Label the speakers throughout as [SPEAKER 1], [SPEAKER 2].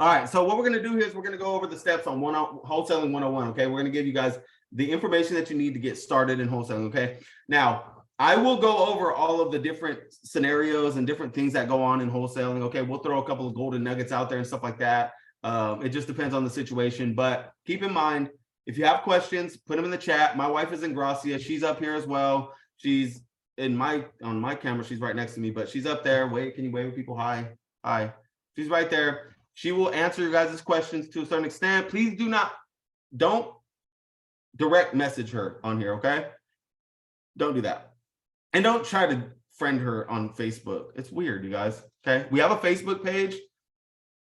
[SPEAKER 1] All right, so what we're going to do here is we're going to go over the steps on wholesaling 101. Okay, we're going to give you guys the information that you need to get started in wholesaling. Okay, now I will go over all of the different scenarios and different things that go on in wholesaling. Okay, we'll throw a couple of golden nuggets out there and stuff like that. It just depends on the situation, but keep in mind, if you have questions, put them in the chat. My wife is in Gracia. She's up here as well. She's on my camera. She's right next to me, but she's up there. Wait, can you wave at people? Hi. She's right there. She will answer your guys' questions to a certain extent. Please don't direct message her on here, okay? Don't do that. And don't try to friend her on Facebook. It's weird, you guys, okay? We have a Facebook page,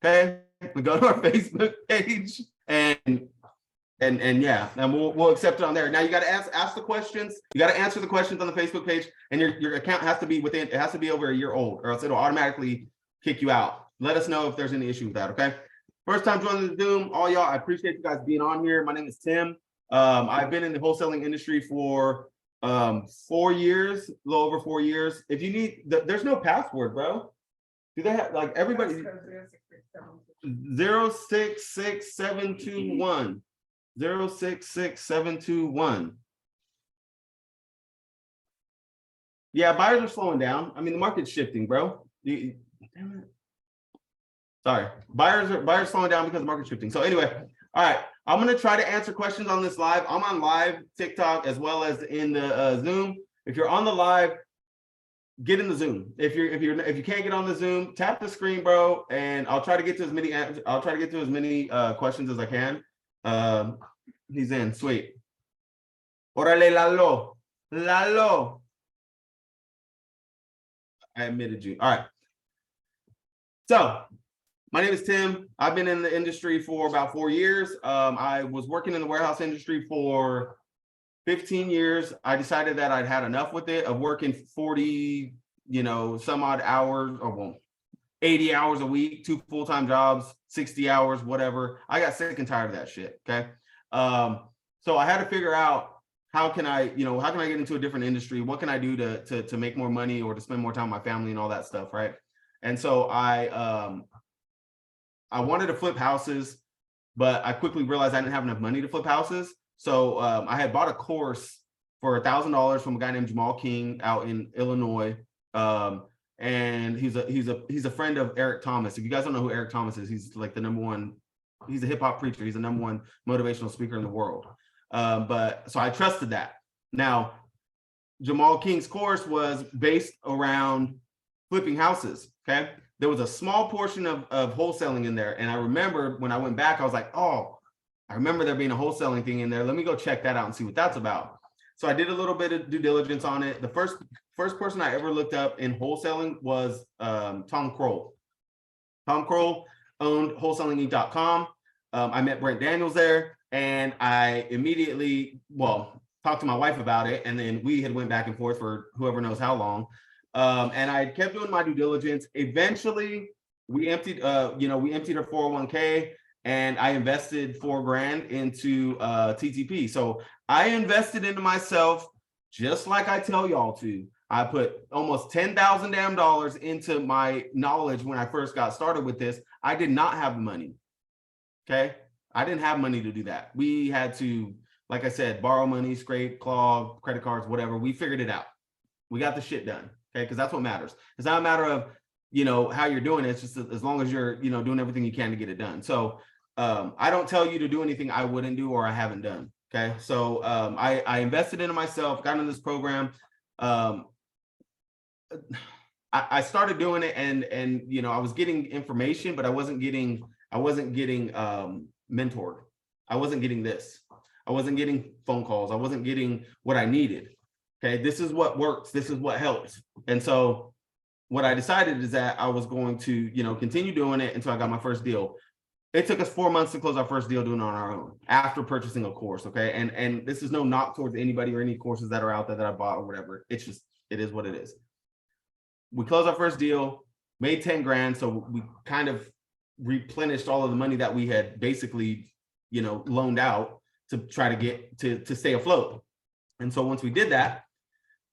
[SPEAKER 1] okay? We go to our Facebook page and yeah, and we'll accept it on there. Now you got to ask the questions. You got to answer the questions on the Facebook page, and your account has to be over a year old, or else it'll automatically kick you out. Let us know if there's any issue with that, okay? First time joining the Zoom, all y'all, I appreciate you guys being on here. My name is Tim. I've been in the wholesaling industry for 4 years, a little over 4 years. If you need, there's no password, bro. Do they have, like, everybody? 066721. 066721. Yeah, buyers are slowing down. I mean, the market's shifting, bro. Damn it. Sorry, buyers slowing down because the market's shifting. So anyway, all right, I'm gonna try to answer questions on this live. I'm on live TikTok as well as in the Zoom. If you're on the live, get in the Zoom. If you can't get on the Zoom, tap the screen, bro, and I'll try to get to as many questions as I can. He's in. Sweet. Orale, Lalo. I admitted you. All right. So my name is Tim. I've been in the industry for about 4 years. I was working in the warehouse industry for 15 years. I decided that I'd had enough with it, of working 40, some odd hours, or well, 80 hours a week, 2 full-time jobs, 60 hours, whatever. I got sick and tired of that shit. Okay. So I had to figure out how can I get into a different industry? What can I do to make more money or to spend more time with my family and all that stuff, right? And so I wanted to flip houses, but I quickly realized I didn't have enough money to flip houses. So I had bought a course for $1,000 from a guy named Jamal King out in Illinois. And he's a friend of Eric Thomas. If you guys don't know who Eric Thomas is, he's like the number one, he's a hip hop preacher. He's the number one motivational speaker in the world. But so I trusted that. Now, Jamal King's course was based around flipping houses. Okay. There was a small portion of wholesaling in there. And I remember when I went back, I was like, oh, I remember there being a wholesaling thing in there. Let me go check that out and see what that's about. So I did a little bit of due diligence on it. The first person I ever looked up in wholesaling was Tom Kroll. Tom Kroll owned wholesalinginc.com. I met Brent Daniels there, and I immediately, talked to my wife about it, and then we had went back and forth for whoever knows how long. And I kept doing my due diligence. Eventually, we emptied her 401k, and I invested $4,000 into TTP. So I invested into myself, just like I tell y'all to. I put almost $10,000 damn dollars into my knowledge when I first got started with this. I did not have the money. Okay, I didn't have money to do that. We had to, like I said, borrow money, scrape, claw, credit cards, whatever. We figured it out. We got the shit done. Okay, because that's what matters. It's not a matter of how you're doing it. It's just as long as you're doing everything you can to get it done. So I don't tell you to do anything I wouldn't do or I haven't done. Okay, so I invested into myself, got into this program. I started doing it, and I was getting information, but I wasn't getting mentored. I wasn't getting this. I wasn't getting phone calls. I wasn't getting what I needed. Okay, this is what works. This is what helps. And so what I decided is that I was going to, continue doing it until I got my first deal. It took us 4 months to close our first deal doing it on our own after purchasing a course. Okay, and this is no knock towards anybody or any courses that are out there that I bought or whatever. It's just, it is what it is. We closed our first deal, made 10 grand. So we kind of replenished all of the money that we had basically, loaned out to try to get to stay afloat. And so once we did that,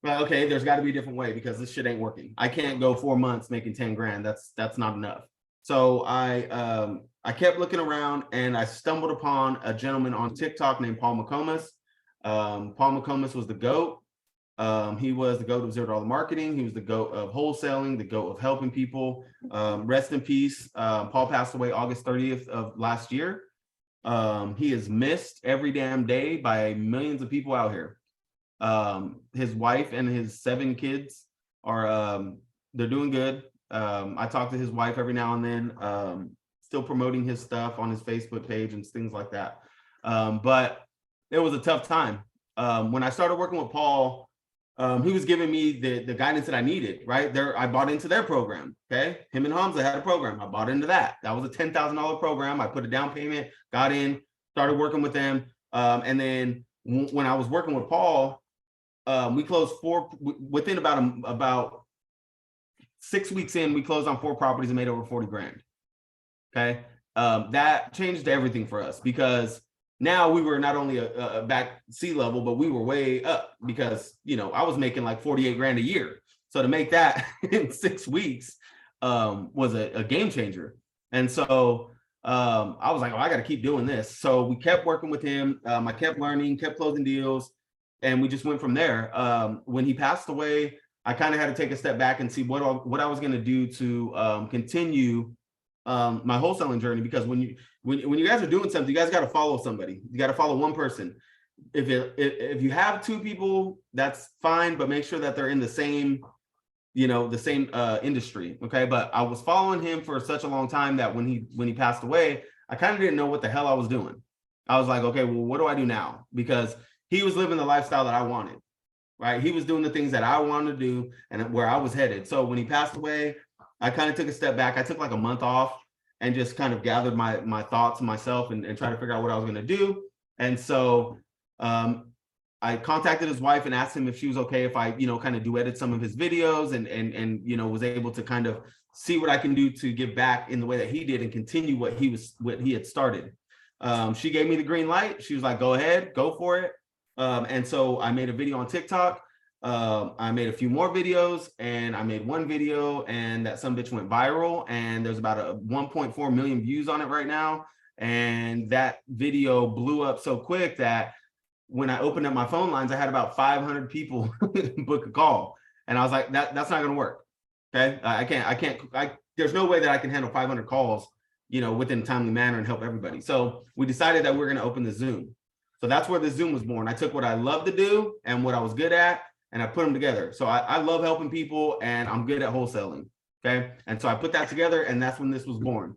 [SPEAKER 1] well, okay, there's got to be a different way because this shit ain't working. I can't go 4 months making 10 grand. That's not enough. So I kept looking around and I stumbled upon a gentleman on TikTok named Paul McComas. Paul McComas was the GOAT. He was the GOAT of $0 marketing. He was the GOAT of wholesaling, the GOAT of helping people. Rest in peace. Paul passed away August 30th of last year. He is missed every damn day by millions of people out here. His wife and his 7 kids are they're doing good. I talk to his wife every now and then, still promoting his stuff on his Facebook page and things like that. But it was a tough time. When I started working with Paul, he was giving me the guidance that I needed, right? I bought into their program, okay? Him and Hamza had a program. I bought into that. That was a $10,000 program. I put a down payment, got in, started working with them. And then when I was working with Paul, we closed 4, within about 6 weeks in, we closed on 4 properties and made over 40 grand. Okay. That changed everything for us because now we were not only a back sea level, but we were way up because, you know, I was making like 48 grand a year. So to make that in 6 weeks was a game changer. And so I was like, oh, I got to keep doing this. So we kept working with him. I kept learning, kept closing deals, and we just went from there. When he passed away, I kind of had to take a step back and see what I was going to do to continue my wholesaling journey, because when you guys are doing something, you guys got to follow somebody. You got to follow one person. If you have 2 people, that's fine, but make sure that they're in the same, you know, the same industry. Okay. But I was following him for such a long time that when he passed away, I kind of didn't know what the hell I was doing. I was like, okay, well, what do I do now? Because he was living the lifestyle that I wanted, right? He was doing the things that I wanted to do and where I was headed. So when he passed away, I kind of took a step back. I took like a month off and just kind of gathered my thoughts myself and tried to figure out what I was going to do. And so I contacted his wife and asked him if she was okay if I, you know, kind of duetted some of his videos and you know, was able to kind of see what I can do to give back in the way that he did and continue what he had started. She gave me the green light. She was like, go ahead, go for it. And so I made a video on TikTok. I made a few more videos, and I made one video, and that some bitch went viral, and there's about a 1.4 million views on it right now. And that video blew up so quick that when I opened up my phone lines, I had about 500 people book a call. And I was like, that's not going to work. Okay. I can't, there's no way that I can handle 500 calls, you know, within a timely manner and help everybody. So we decided that we're going to open the Zoom. So that's where the Zoom was born. I took what I love to do and what I was good at, and I put them together. So I love helping people, and I'm good at wholesaling. Okay. And so I put that together, and that's when this was born.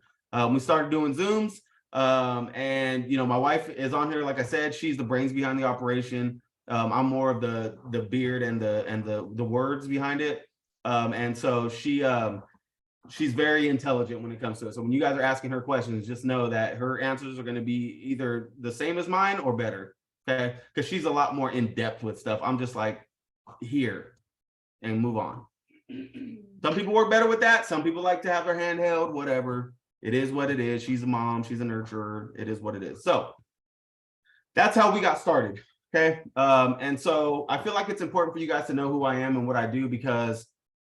[SPEAKER 1] We started doing Zooms. And you know, my wife is on here. Like I said, she's the brains behind the operation. I'm more of the beard and the words behind it. And so she's very intelligent when it comes to it. So when you guys are asking her questions, just know that her answers are going to be either the same as mine or better. Okay. Because she's a lot more in depth with stuff. I'm just like, here and move on. Some people work better with that. Some people like to have their hand held, whatever. It is what it is. She's a mom. She's a nurturer. It is what it is. So that's how we got started. Okay. And so I feel like it's important for you guys to know who I am and what I do, because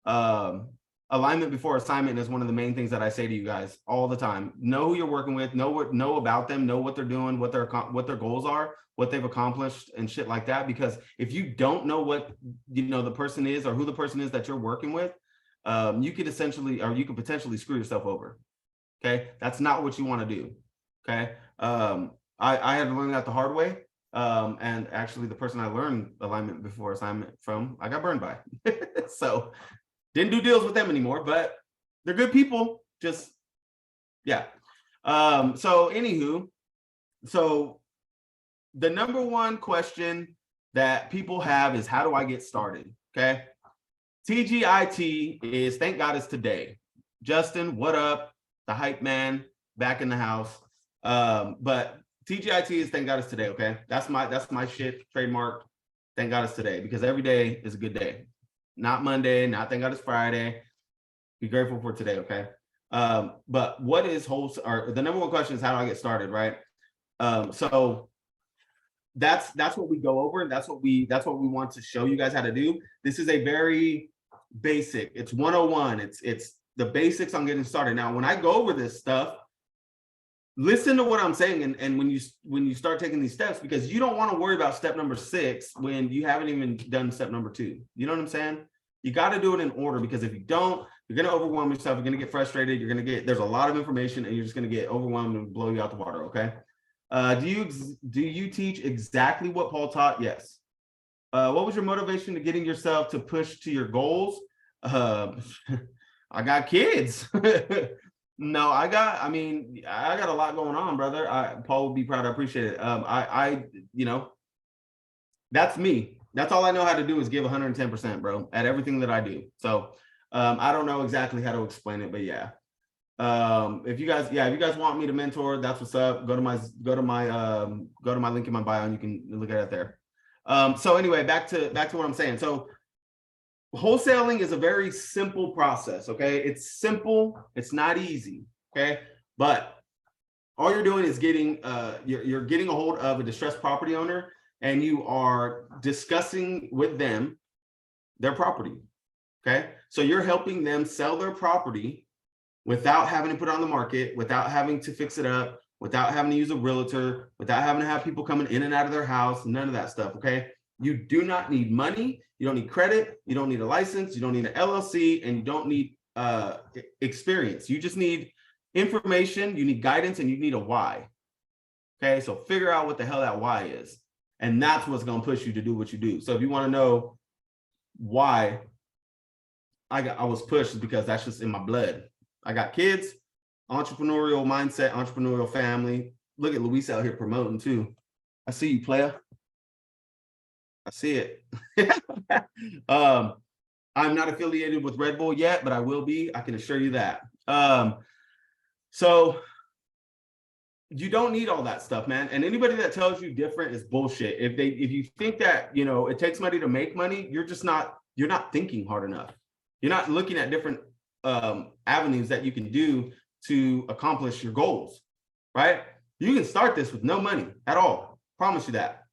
[SPEAKER 1] alignment before assignment is one of the main things that I say to you guys all the time. Know who you're working with, know about them, know what they're doing, what their goals are, what they've accomplished and shit like that. Because if you don't know what, you know, the person is or who the person is that you're working with, you could potentially screw yourself over. Okay. That's not what you want to do. Okay. I had to learn that the hard way. And actually the person I learned alignment before assignment from, I got burned by. So didn't do deals with them anymore, but they're good people. Just, yeah. So anywho, so the number one question that people have is, how do I get started? Okay. TGIT is thank God it's today. Justin, what up? The hype man back in the house. But TGIT is thank God it's today. Okay. That's my shit trademark. Thank God it's today, because every day is a good day. Not Monday, not thank God it's Friday. Be grateful for today. Okay. But what is the number one question is, how do I get started? Right. So that's what we go over. That's what we want to show you guys how to do. This is a very basic, it's 101. It's the basics on getting started. Now, when I go over this stuff, listen to what I'm saying, and when you start taking these steps, because you don't want to worry about step number 6 when you haven't even done step number 2. You know what I'm saying? You got to do it in order, because if you don't, you're going to overwhelm yourself. You're going to get frustrated. You're going to get, there's a lot of information, and you're just going to get overwhelmed and blow you out the water. Okay. Do you teach exactly what Paul taught? Yes. What was your motivation to getting yourself to push to your goals? I got kids. No, I got a lot going on, brother. Paul would be proud. I appreciate it. You know, that's me. That's all I know how to do is give 110%, bro, at everything that I do. So I don't know exactly how to explain it, but yeah. If you guys want me to mentor, that's what's up. Go to my link in my bio, and you can look at it there. So anyway, back to what I'm saying. So wholesaling is a very simple process. Okay, it's simple. It's not easy. Okay, but all you're doing is getting you're getting a hold of a distressed property owner, and you are discussing with them their property. Okay, so you're helping them sell their property without having to put it on the market, without having to fix it up, without having to use a realtor, without having to have people coming in and out of their house, none of that stuff. Okay, you do not need money. You don't need credit. You don't need a license. You don't need an LLC, and you don't need experience. You just need information. You need guidance, and you need a why. Okay, so figure out what the hell that why is, and that's what's going to push you to do what you do. So if you want to know why I was pushed, because that's just in my blood. I got kids, entrepreneurial mindset, entrepreneurial family. Look at Luis out here promoting too. I see you, player. I see it. I'm not affiliated with Red Bull yet, but I will be. I can assure you that. So you don't need all that stuff, man. And anybody that tells you different is bullshit. If you think that, you know, it takes money to make money, you're not thinking hard enough. You're not looking at different avenues that you can do to accomplish your goals, right? You can start this with no money at all. Promise you that.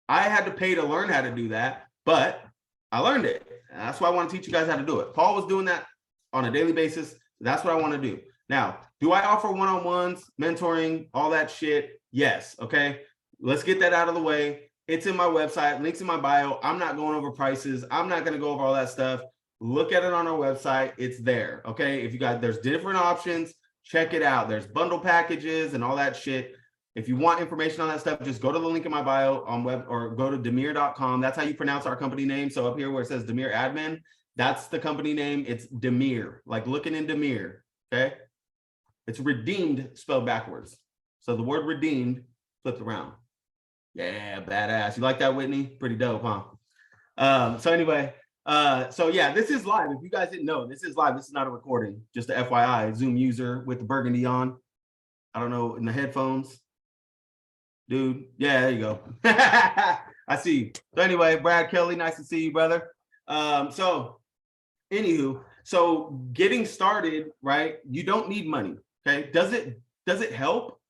[SPEAKER 1] I had to pay to learn how to do that, but I learned it. And that's why I want to teach you guys how to do it. Paul was doing that on a daily basis. That's what I want to do. Now, do I offer one-on-ones, mentoring, all that shit? Yes. Okay. Let's get that out of the way. It's in my website, links in my bio. I'm not going over prices. I'm not going to go over all that stuff. Look at it on our website. It's there. Okay. If you got, there's different options, check it out. There's bundle packages and all that shit. If you want information on that stuff, just go to the link in my bio on web, or go to Demir.com. That's how you pronounce our company name. So up here where it says Demir Admin, that's the company name. It's Demir, like looking in Demir. Okay. It's redeemed spelled backwards. So the word redeemed flipped around. Yeah, badass. You like that, Whitney? Pretty dope, huh? So anyway, so yeah, this is live. If you guys didn't know, this is live. This is not a recording. Just a FYI, Zoom user with the burgundy on. I don't know, in the headphones. Dude, yeah, there you go. I see you. So anyway, Brad Kelly, nice to see you, brother. So anywho, so getting started, right? You don't need money. Okay. Does it help?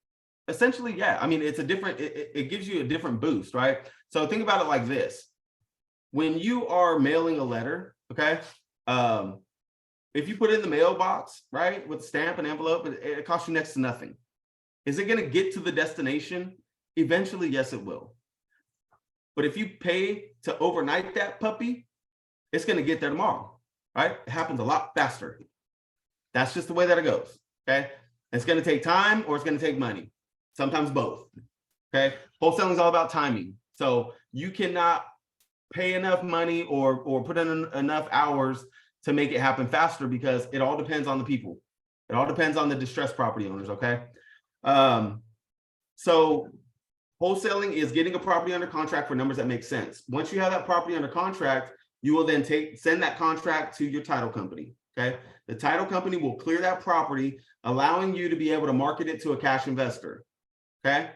[SPEAKER 1] Essentially, yeah. I mean, it's a different, it gives you a different boost, right? So think about it like this. When you are mailing a letter, okay, if you put it in the mailbox, right, with a stamp and envelope, it costs you next to nothing. Is it going to get to the destination? Eventually, yes, it will. But if you pay to overnight that puppy, it's going to get there tomorrow, right? It happens a lot faster. That's just the way that it goes, okay? It's going to take time, or it's going to take money. Sometimes both, okay? Wholesaling is all about timing. So you cannot pay enough money or put in enough hours to make it happen faster, because it all depends on the people. It all depends on the distressed property owners, okay? So wholesaling is getting a property under contract for numbers that make sense. Once you have that property under contract, you will then send that contract to your title company, okay? The title company will clear that property, allowing you to be able to market it to a cash investor, okay?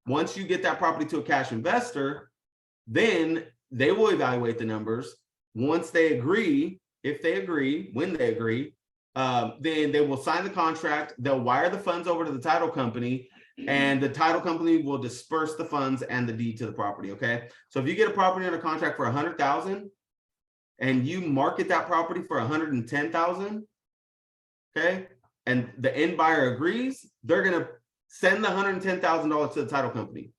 [SPEAKER 1] Once you get that property to a cash investor, then they will evaluate the numbers. Once they agree, if they agree, when they agree, then they will sign the contract. They'll wire the funds over to the title company, and the title company will disperse the funds and the deed to the property, okay? So if you get a property under contract for $100,000 and you market that property for $110,000, okay, and the end buyer agrees, they're going to send the $110,000 to the title company.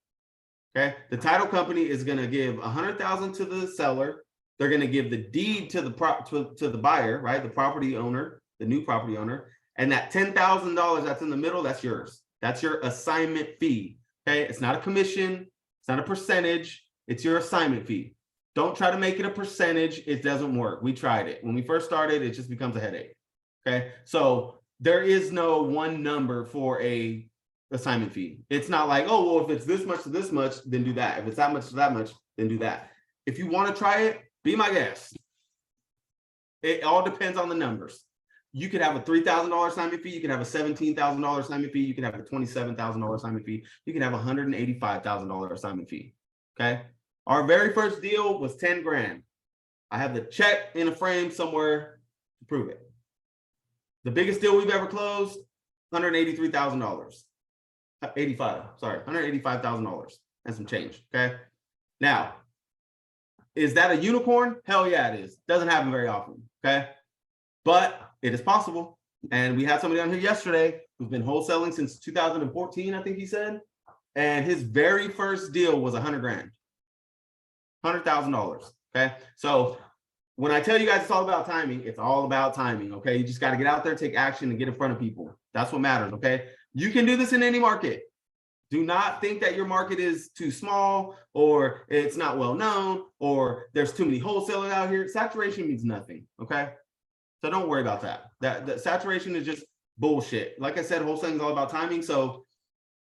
[SPEAKER 1] Okay, the title company is going to give $100,000 to the seller. They're going to give the deed to the buyer, right? The property owner, the new property owner, and that $10,000 that's in the middle, that's yours. That's your assignment fee. Okay, it's not a commission, it's not a percentage, it's your assignment fee. Don't try to make it a percentage. It doesn't work. We tried it. When we first started, it just becomes a headache. Okay, so there is no one number for a assignment fee. It's not like, oh, well, if it's this much to this much, then do that. If it's that much to that much, then do that. If you want to try it, be my guest. It all depends on the numbers. You could have a $3,000 assignment fee. You can have a $17,000 assignment fee. You can have a $27,000 assignment fee. You can have a $185,000 assignment fee. Okay. Our very first deal was 10 grand. I have the check in a frame somewhere to prove it. The biggest deal we've ever closed, $183,000. $185,000 and some change. Okay. Now, is that a unicorn? Hell yeah, it is. Doesn't happen very often. Okay. But it is possible. And we had somebody on here yesterday who's been wholesaling since 2014, I think he said. And his very first deal was 100 grand. $100,000. Okay. So when I tell you guys it's all about timing, it's all about timing. Okay. You just got to get out there, take action, and get in front of people. That's what matters. Okay. You can do this in any market. Do not think that your market is too small or it's not well known or there's too many wholesalers out here. Saturation means nothing. Okay. So don't worry about that. That saturation is just bullshit. Like I said, wholesaling is all about timing. So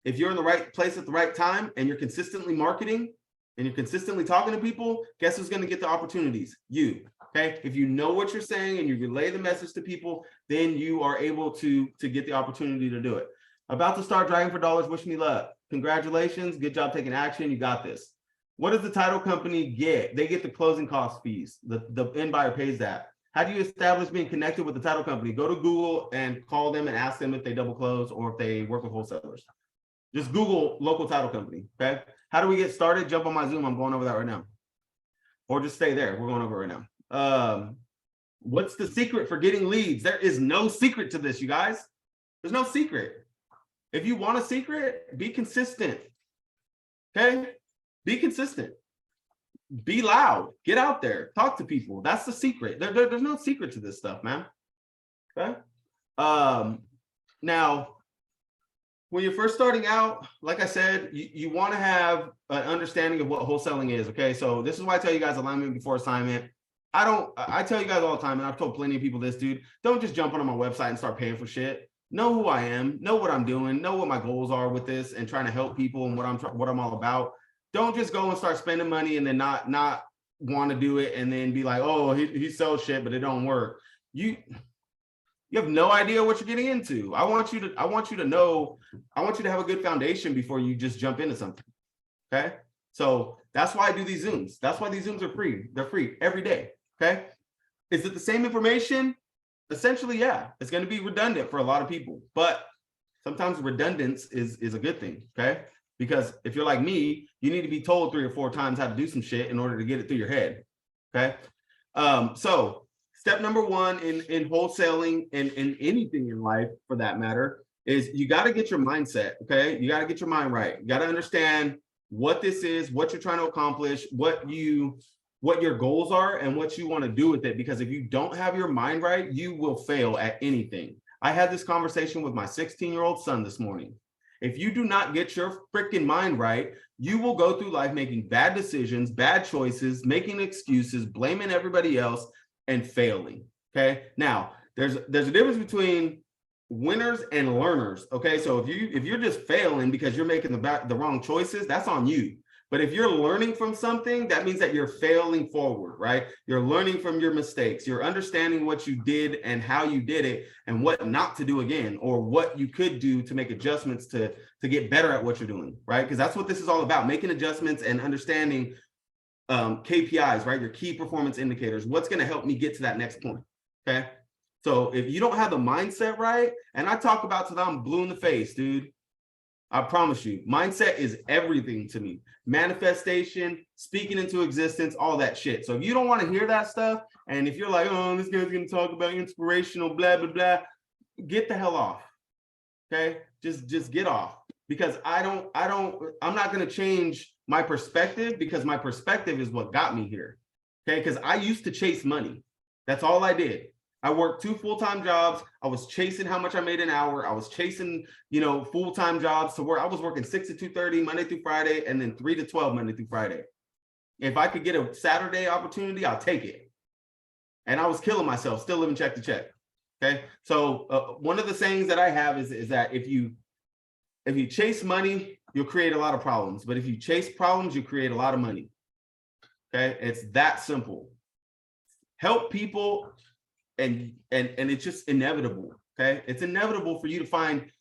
[SPEAKER 1] if you're in the right place at the right time and you're consistently marketing and you're consistently talking to people, guess who's going to get the opportunities? You. Okay. If you know what you're saying and you relay the message to people, then you are able to get the opportunity to do it. About to start dragging for dollars. Wish me luck. Congratulations. Good job taking action. You got this. What does the title company get? They get the closing cost fees. The end buyer pays that. How do you establish being connected with the title company? Go to Google and call them and ask them if they double close or if they work with wholesalers. Just Google local title company. Okay. How do we get started? Jump on my Zoom. I'm going over that right now. Or just stay there. We're going over it right now. What's the secret for getting leads? There is no secret to this, you guys. There's no secret. If you want a secret, be consistent. Okay? Be consistent. Be loud. Get out there. Talk to people. That's the secret. There's no secret to this stuff, man. Okay? Now, when you're first starting out, like I said, you want to have an understanding of what wholesaling is. Okay? So this is why I tell you guys alignment before assignment. I tell you guys all the time, and I've told plenty of people this, dude, don't just jump on my website and start paying for shit. Know who I am, know what I'm doing, know what my goals are with this and trying to help people and what I'm all about. Don't just go and start spending money and then not want to do it and then be like, oh, he sells shit, but it don't work. You have no idea what you're getting into. I want you to have a good foundation before you just jump into something. Okay. So that's why I do these Zooms. That's why these Zooms are free. They're free every day. Okay. Is it the same information? Essentially, yeah, it's going to be redundant for a lot of people, but sometimes redundance is a good thing, okay? Because if you're like me, you need to be told 3 or 4 times how to do some shit in order to get it through your head, okay? So step number 1 in wholesaling and in anything in life, for that matter, is you got to get your mindset, okay? You got to get your mind right. You got to understand what this is, what you're trying to accomplish, what your goals are and what you want to do with it. Because if you don't have your mind right, you will fail at anything. I had this conversation with my 16-year-old son this morning. If you do not get your freaking mind right, you will go through life making bad decisions, bad choices, making excuses, blaming everybody else, and failing. Okay. Now, there's a difference between winners and learners. Okay. So if you're just failing because you're making the wrong choices, that's on you. But if you're learning from something, that means that you're failing forward, right? You're learning from your mistakes. You're understanding what you did and how you did it and what not to do again, or what you could do to make adjustments to get better at what you're doing, right? Because that's what this is all about, making adjustments and understanding KPIs, right? Your key performance indicators. What's going to help me get to that next point, okay? So if you don't have the mindset right, and I talk about till I'm blue in the face, dude, I promise you, mindset is everything to me. Manifestation, speaking into existence, all that shit. So if you don't want to hear that stuff, and if you're like, oh, this guy's going to talk about inspirational, blah, blah, blah, get the hell off. Okay, just get off, because I'm not going to change my perspective, because my perspective is what got me here. Okay, because I used to chase money. That's all I did. I worked 2 full-time jobs. I was chasing how much I made an hour. I was chasing, full-time jobs to where I was working 6 to 2:30 Monday through Friday, and then 3 to 12 Monday through Friday. If I could get a Saturday opportunity, I'll take it. And I was killing myself, still living check to check. Okay, so one of the sayings that I have is that if you chase money, you'll create a lot of problems. But if you chase problems, you create a lot of money. Okay, it's that simple. Help people, and it's just inevitable. Okay, it's inevitable for you to find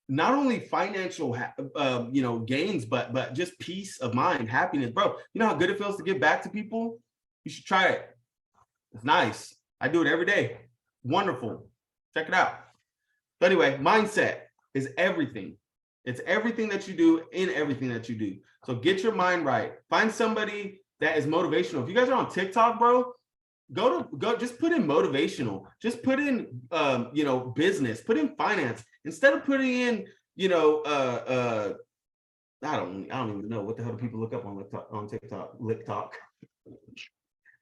[SPEAKER 1] not only financial gains, but just peace of mind, happiness. Bro, you know how good it feels to give back to people? You should try it. It's nice. I do it every day. Wonderful. Check it out. But anyway, mindset is everything. It's everything that you do in everything that you do. So get your mind right. Find somebody that is motivational. If you guys are on TikTok, bro, go just put in motivational. Just put in business, put in finance. Instead of putting in, I don't even know what the hell do people look up on TikTok. Lip talk.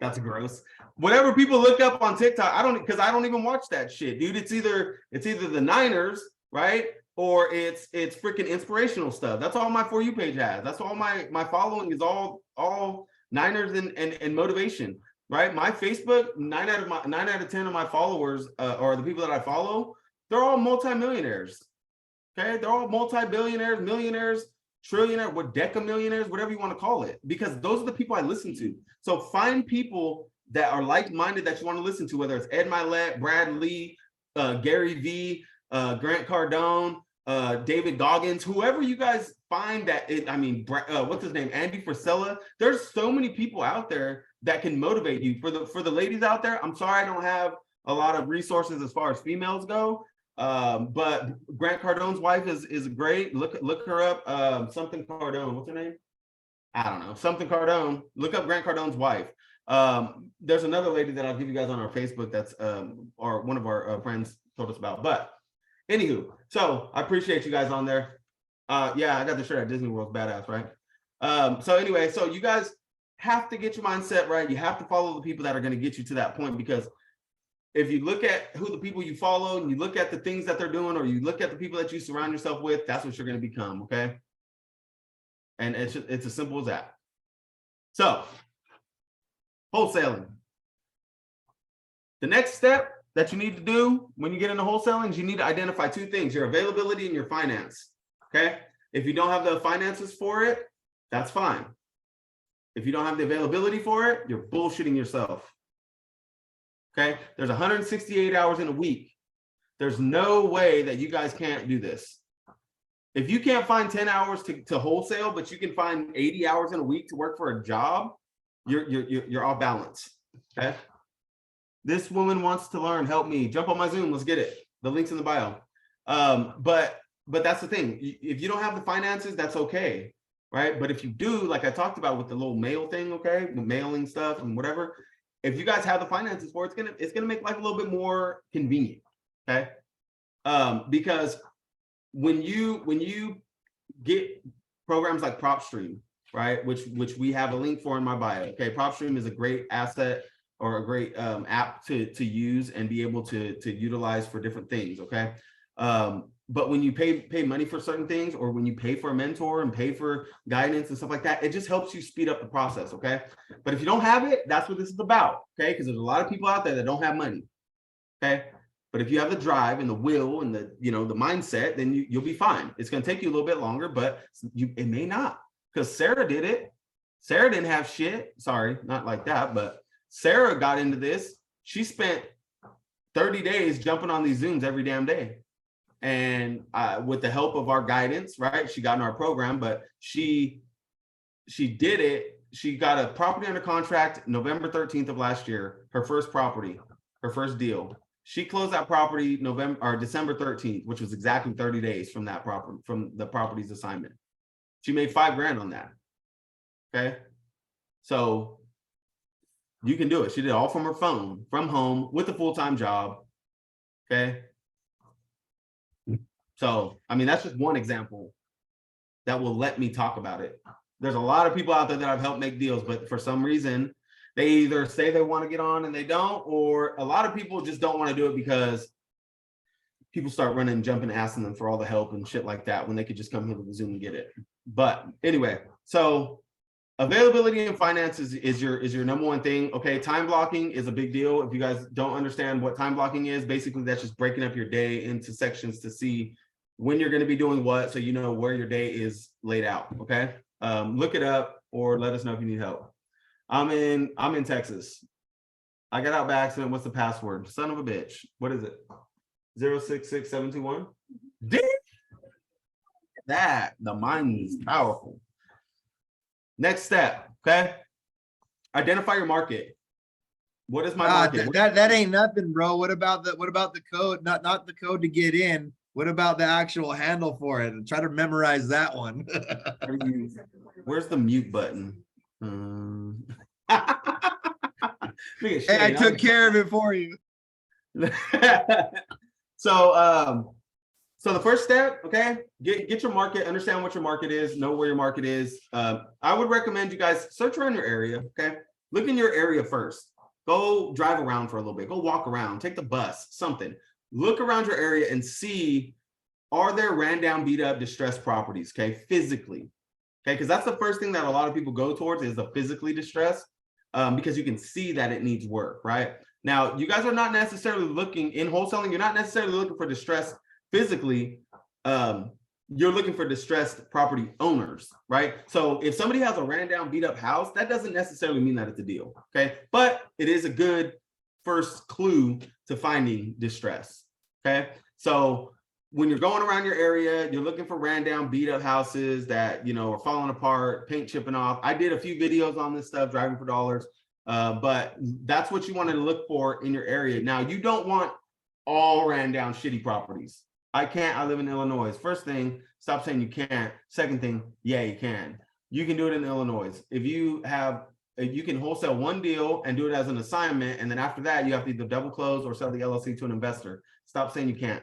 [SPEAKER 1] That's gross. Whatever people look up on TikTok, because I don't even watch that shit, dude. It's either the Niners, right? Or it's freaking inspirational stuff. That's all my For You page has. That's all my following is all Niners and motivation, right? My Facebook, 9 out of 10 of my followers or the people that I follow, they're all multimillionaires. Okay, they're all multi-billionaires, millionaires, trillionaire, decamillionaires, whatever you want to call it, because those are the people I listen to. So find people that are like-minded that you want to listen to, whether it's Ed Mylett, Brad Lee, Gary V, Grant Cardone, David Goggins, whoever you guys find what's his name? Andy Frisella. There's so many people out there that can motivate you. For the ladies out there, I'm sorry I don't have a lot of resources as far as females go. But Grant Cardone's wife is great. Look her up. Something Cardone. What's her name? I don't know. Something Cardone. Look up Grant Cardone's wife. There's another lady that I'll give you guys on our Facebook that's or one of our friends told us about. But anywho, so I appreciate you guys on there. Yeah, I got the shirt at Disney World. Badass, right? So anyway, so you guys have to get your mindset right. You have to follow the people that are going to get you to that point, because if you look at who the people you follow and you look at the things that they're doing, or you look at the people that you surround yourself with, that's what you're going to become. Okay. And it's as simple as that. So wholesaling. The next step that you need to do when you get into wholesaling is you need to identify 2 things: your availability and your finance. Okay. If you don't have the finances for it, that's fine. If you don't have the availability for it, you're bullshitting yourself. Okay. There's 168 hours in a week. There's no way that you guys can't do this. If you can't find 10 hours to wholesale, but you can find 80 hours in a week to work for a job, you're off balance. Okay. This woman wants to learn. Help me. Jump on my Zoom. Let's get it. The link's in the bio. But that's the thing. If you don't have the finances, that's okay. Right. But if you do, like I talked about with the little mail thing, okay, the mailing stuff and whatever, if you guys have the finances for it, it's gonna make life a little bit more convenient. Okay. Because when you get programs like PropStream, right, which we have a link for in my bio. Okay, PropStream is a great asset or a great app to use and be able to utilize for different things. Okay. But when you pay money for certain things, or when you pay for a mentor and pay for guidance and stuff like that, it just helps you speed up the process. Okay. But if you don't have it, that's what this is about. Okay. Because there's a lot of people out there that don't have money. Okay. But if you have the drive and the will and the mindset, then you'll be fine. It's going to take you a little bit longer, but it may not, because Sarah did it. Sarah didn't have shit. Sorry, not like that, but Sarah got into this. She spent 30 days jumping on these Zooms every damn day. And with the help of our guidance, right? She got in our program, but she did it. She got a property under contract November 13th of last year, her first property, her first deal. She closed that property December 13th, which was exactly 30 days from that property, from the property's assignment. She made $5,000 on that. Okay. So you can do it. She did it all from her phone, from home, with a full-time job. Okay. So, I mean, that's just one example that will let me talk about it. There's a lot of people out there that I've helped make deals, but for some reason, they either say they want to get on and they don't, or a lot of people just don't want to do it because people start running, jumping, asking them for all the help and shit like that when they could just come here to the Zoom and get it. But anyway, so availability and finances is your number one thing. Okay, time blocking is a big deal. If you guys don't understand what time blocking is, basically that's just breaking up your day into sections to see when you're going to be doing what, so you know where your day is laid out. Okay, look it up or let us know if you need help. I'm in Texas. I got out by accident. What's the password? Son of a bitch. What is it? 066721. That the mind is powerful. Next step, okay? Identify your market. What is my market?
[SPEAKER 2] That ain't nothing, bro. What about the code? Not the code to get in. What about the actual handle for it? Try to memorize that one.
[SPEAKER 1] Where's the mute button?
[SPEAKER 2] Hey, I took care of it for you.
[SPEAKER 1] So the first step, okay, get your market, understand what your market is, know where your market is. I would recommend you guys search around your area, okay? Look in your area first. Go drive around for a little bit. Go walk around, take the bus, something. Look around your area and see, are there ran down, beat up, distressed properties, okay, physically, okay? Because that's the first thing that a lot of people go towards is the physically distressed, because you can see that it needs work, right? Now, you guys are not necessarily looking, in wholesaling, you're not necessarily looking for distress physically. You're looking for distressed property owners, right? So if somebody has a ran down, beat up house, that doesn't necessarily mean that it's a deal, okay? But it is a good first clue to finding distress, okay? So when you're going around your area, you're looking for ran down, beat up houses that, you know, are falling apart, paint chipping off. I did a few videos on this stuff, driving for dollars. But that's what you want to look for in your area. Now, you don't want all ran down shitty properties. I live in Illinois. First thing, stop saying you can't. Second thing, yeah, you can. You can do it in Illinois. If you can wholesale one deal and do it as an assignment, and then after that, you have to either double close or sell the LLC to an investor. Stop saying you can't.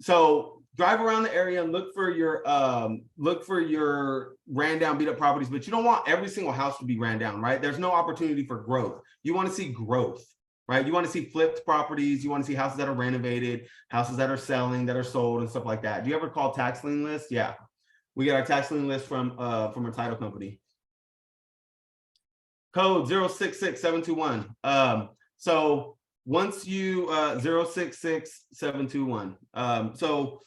[SPEAKER 1] So drive around the area and look for your ran down, beat up properties, but you don't want every single house to be ran down, right? There's no opportunity for growth. You want to see growth, right? You want to see flipped properties. You want to see houses that are renovated, houses that are selling, that are sold, and stuff like that. Do you ever call tax lien list? Yeah, we get our tax lien list from a title company. Code 066721. So once you 066721. So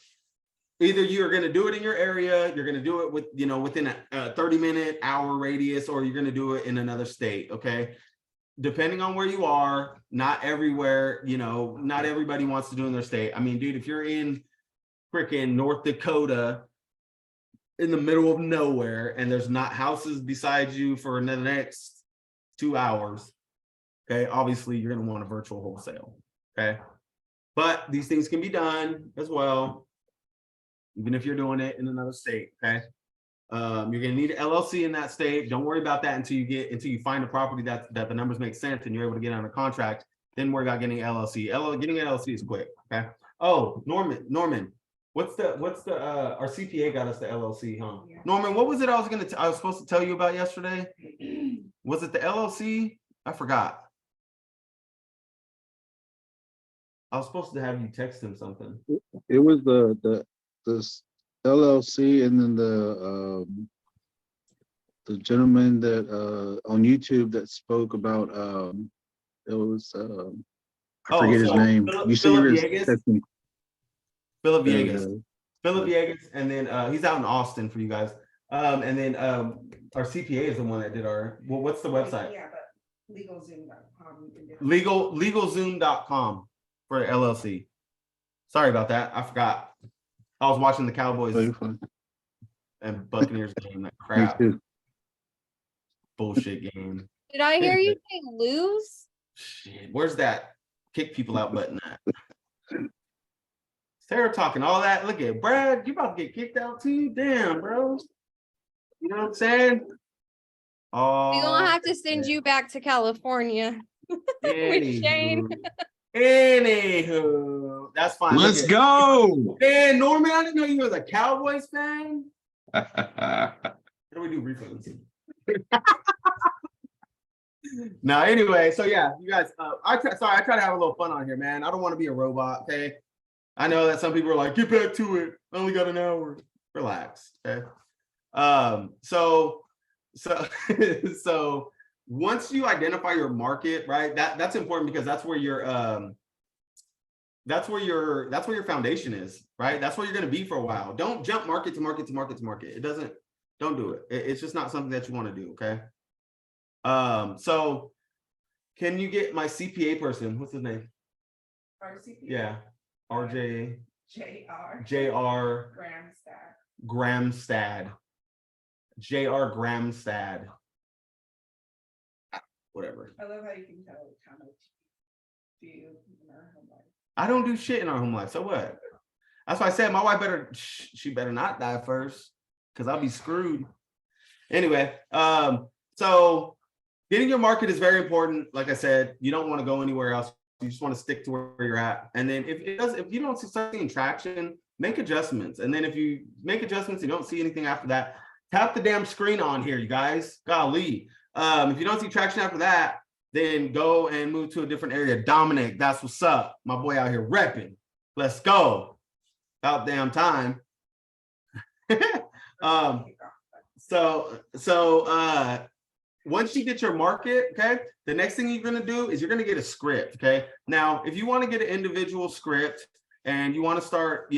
[SPEAKER 1] either you're going to do it in your area, you're going to do it with, you know, within a 30-minute hour radius, or you're going to do it in another state. Okay, depending on where you are, not everywhere, you know, not everybody wants to do it in their state. I mean, dude, if you're in freaking North Dakota in the middle of nowhere and there's not houses beside you for the next 2 hours, okay, obviously you're going to want a virtual wholesale. Okay, but these things can be done as well, even if you're doing it in another state. Okay, you're going to need an LLC in that state. Don't worry about that until you find a property that the numbers make sense and you're able to get on a contract. Then worry about getting an LLC. Getting an LLC is quick. Okay. Oh, Norman, what's the our CPA got us the LLC, huh? Yeah. Norman, what was it I was supposed to tell you about yesterday? Was it the LLC? I forgot. I was supposed to have you text him something.
[SPEAKER 3] It was the LLC, and then the gentleman that on YouTube that spoke about it was I forget his name.
[SPEAKER 1] Philip Viegas. Philip Viegas. Philip Viegas, and then he's out in Austin for you guys. And then our CPA is the one that did our. Well, what's the website? Yeah, but LegalZoom.com. LegalZoom.com for LLC. Sorry about that. I forgot. I was watching the Cowboys and Buccaneers game. That crap. Bullshit game.
[SPEAKER 4] Did I hear you say lose?
[SPEAKER 1] Shit. Where's that kick people out button at? Sarah talking all that. Look at Brad. You about to get kicked out too? Damn, bro. You know what I'm saying? Oh,
[SPEAKER 4] We're gonna have to send you back to California with Shane.
[SPEAKER 1] Anywho, That's fine.
[SPEAKER 5] Let's
[SPEAKER 1] Look
[SPEAKER 5] go.
[SPEAKER 1] Man, Norman, I didn't know you was a Cowboys fan. How do we do refunds? Now, anyway, so yeah, you guys, I try to have a little fun on here, man. I don't want to be a robot, okay? I know that some people are like, get back to it. I only got an hour. Relax, okay? So once you identify your market, right? That's important because that's where your foundation is, right? That's where you're going to be for a while. Don't jump market to market to market to market. Don't do it. It's just not something that you want to do, okay? So can you get my CPA person? What's his name?
[SPEAKER 6] Our CPA.
[SPEAKER 1] Yeah. RJ.
[SPEAKER 6] JR.
[SPEAKER 1] Gramstad. JR Gramstad. Whatever.
[SPEAKER 6] I love how you can tell how much do you in our home life.
[SPEAKER 1] I don't do shit in our home life. So what? That's why I said my wife she better not die first, because I'll be screwed. Anyway, so getting your market is very important. Like I said, you don't want to go anywhere else. You just want to stick to where you're at. And then if you don't start seeing traction, make adjustments. And then if you make adjustments, you don't see anything after that, tap the damn screen on here, you guys. Golly. If you don't see traction after that, then go and move to a different area. Dominic, that's what's up. My boy out here repping. Let's go. About damn time. So once you get your market, okay, the next thing you're going to do is you're going to get a script, okay? Now, if you want to get an individual script and you want to start,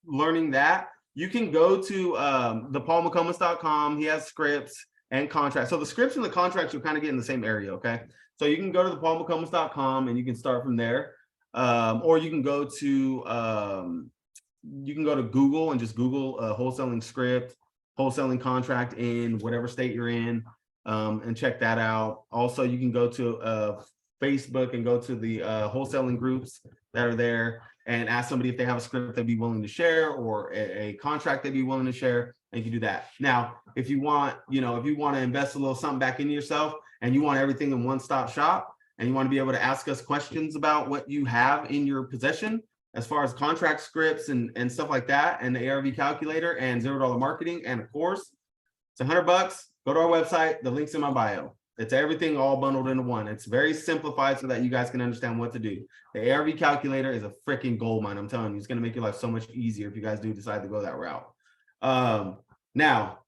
[SPEAKER 1] learning that, you can go to thepaulmccomas.com. He has scripts and contracts. So the scripts and the contracts you'll kind of get in the same area, okay? So you can go to thepaulmccomas.com and you can start from there. Or you can go to Google and just Google wholesaling script, wholesaling contract in whatever state you're in, and check that out. Also, you can go to Facebook and go to the wholesaling groups that are there and ask somebody if they have a script they'd be willing to share or a contract they'd be willing to share, and you can do that. Now, if you want, to invest a little something back into yourself and you want everything in one-stop shop and you want to be able to ask us questions about what you have in your possession, as far as contract scripts and stuff like that, and the ARV calculator and $0 marketing and a course, it's $100. Go to our website. The link's in my bio. It's everything all bundled into one. It's very simplified so that you guys can understand what to do. The ARV calculator is a freaking gold mine. I'm telling you, it's going to make your life so much easier if you guys do decide to go that route. Now,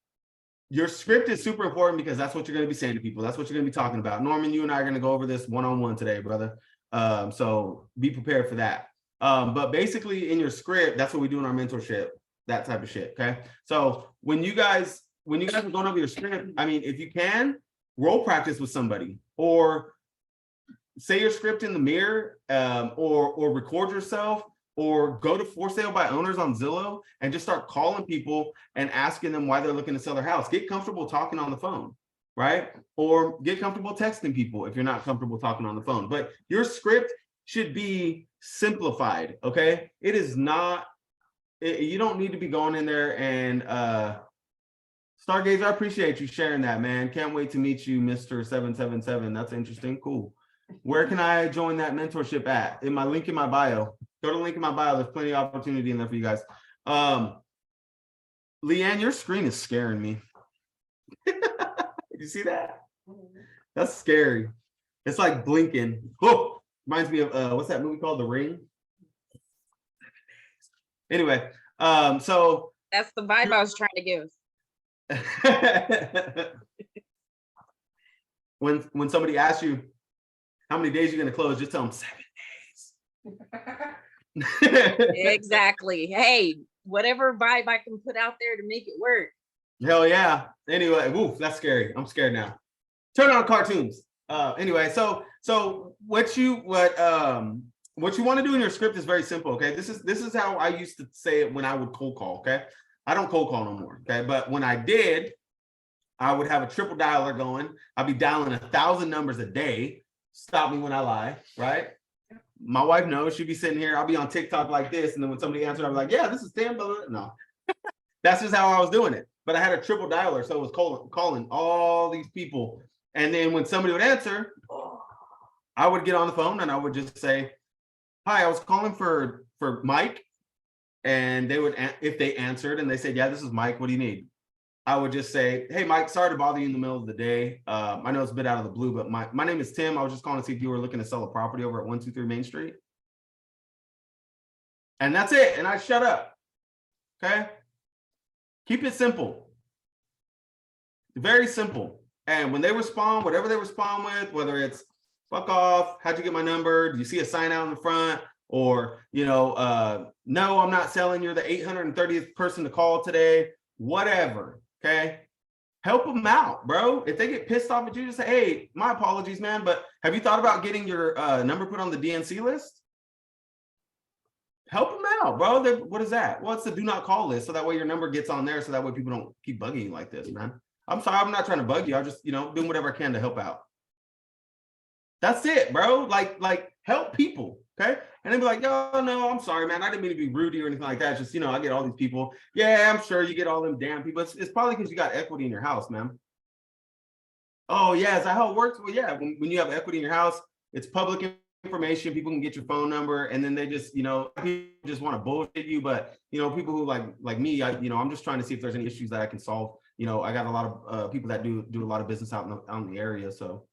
[SPEAKER 1] your script is super important because that's what you're going to be saying to people. That's what you're going to be talking about. Norman, you and I are going to go over this one-on-one today, brother. So be prepared for that. But basically in your script, that's what we do in our mentorship, that type of shit. Okay. So when you guys are going over your script, I mean, if you can role practice with somebody or say your script in the mirror, or record yourself, or go to for sale by owners on Zillow and just start calling people and asking them why they're looking to sell their house. Get comfortable talking on the phone, right? Or get comfortable texting people if you're not comfortable talking on the phone. But your script should be simplified, okay? It is not, you don't need to be going in there and Stargazer, I appreciate you sharing that, man. Can't wait to meet you, Mr. 777. That's interesting. Cool. Where can I join that mentorship at? In my link in my bio. Go to the link in my bio. There's plenty of opportunity in there for you guys. Leanne, your screen is scaring me. Did you see that? That's scary. It's like blinking. Oh, reminds me of what's that movie called? The Ring. Anyway, so
[SPEAKER 7] that's the vibe I was trying to give.
[SPEAKER 1] when somebody asks you how many days you're going to close, just tell them 7 days.
[SPEAKER 7] Exactly. Hey, whatever vibe I can put out there to make it work.
[SPEAKER 1] Hell yeah. Anyway, oof, that's scary. I'm scared now. Turn on cartoons. Anyway, so what you want to do in your script is very simple. Okay, this is how I used to say it when I would cold call. Okay, I don't cold call no more. Okay, but when I did, I would have a triple dialer going. I'd be dialing 1,000 numbers a day. Stop me when I lie, right? My wife knows. She'd be sitting here. I'll be on TikTok like this, and then when somebody answered, I'd be like, "Yeah, this is Tim." No, that's just how I was doing it. But I had a triple dialer, so it was calling all these people. And then when somebody would answer, I would get on the phone and I would just say, hi, I was calling for Mike. And they would, if they answered and they said, yeah, this is Mike, what do you need? I would just say, hey, Mike, sorry to bother you in the middle of the day. I know it's a bit out of the blue, but my name is Tim. I was just calling to see if you were looking to sell a property over at 123 Main Street. And that's it. And I shut up. Okay. Keep it simple. Very simple. And when they respond, whatever they respond with, whether it's fuck off, how'd you get my number? Do you see a sign out in the front? Or, no, I'm not selling. You're the 830th person to call today. Whatever. Okay. Help them out, bro. If they get pissed off at you, just say, hey, my apologies, man. But have you thought about getting your number put on the DNC list? Help them out, bro. What is that? Well, it's the do not call list. So that way your number gets on there. So that way people don't keep bugging you like this, man. I'm sorry. I'm not trying to bug you. I'm just, doing whatever I can to help out. That's it, bro. Like help people. Okay. And they'd be like, oh, no, I'm sorry, man. I didn't mean to be rude or anything like that. It's just, I get all these people. Yeah, I'm sure you get all them damn people. It's probably because you got equity in your house, man. Oh, yeah. Is that how it works? Well, yeah. When you have equity in your house, it's public information. People can get your phone number, and then they just, people just want to bullshit you. But, people who like me, I'm just trying to see if there's any issues that I can solve. I got a lot of people that do a lot of business out in the area. So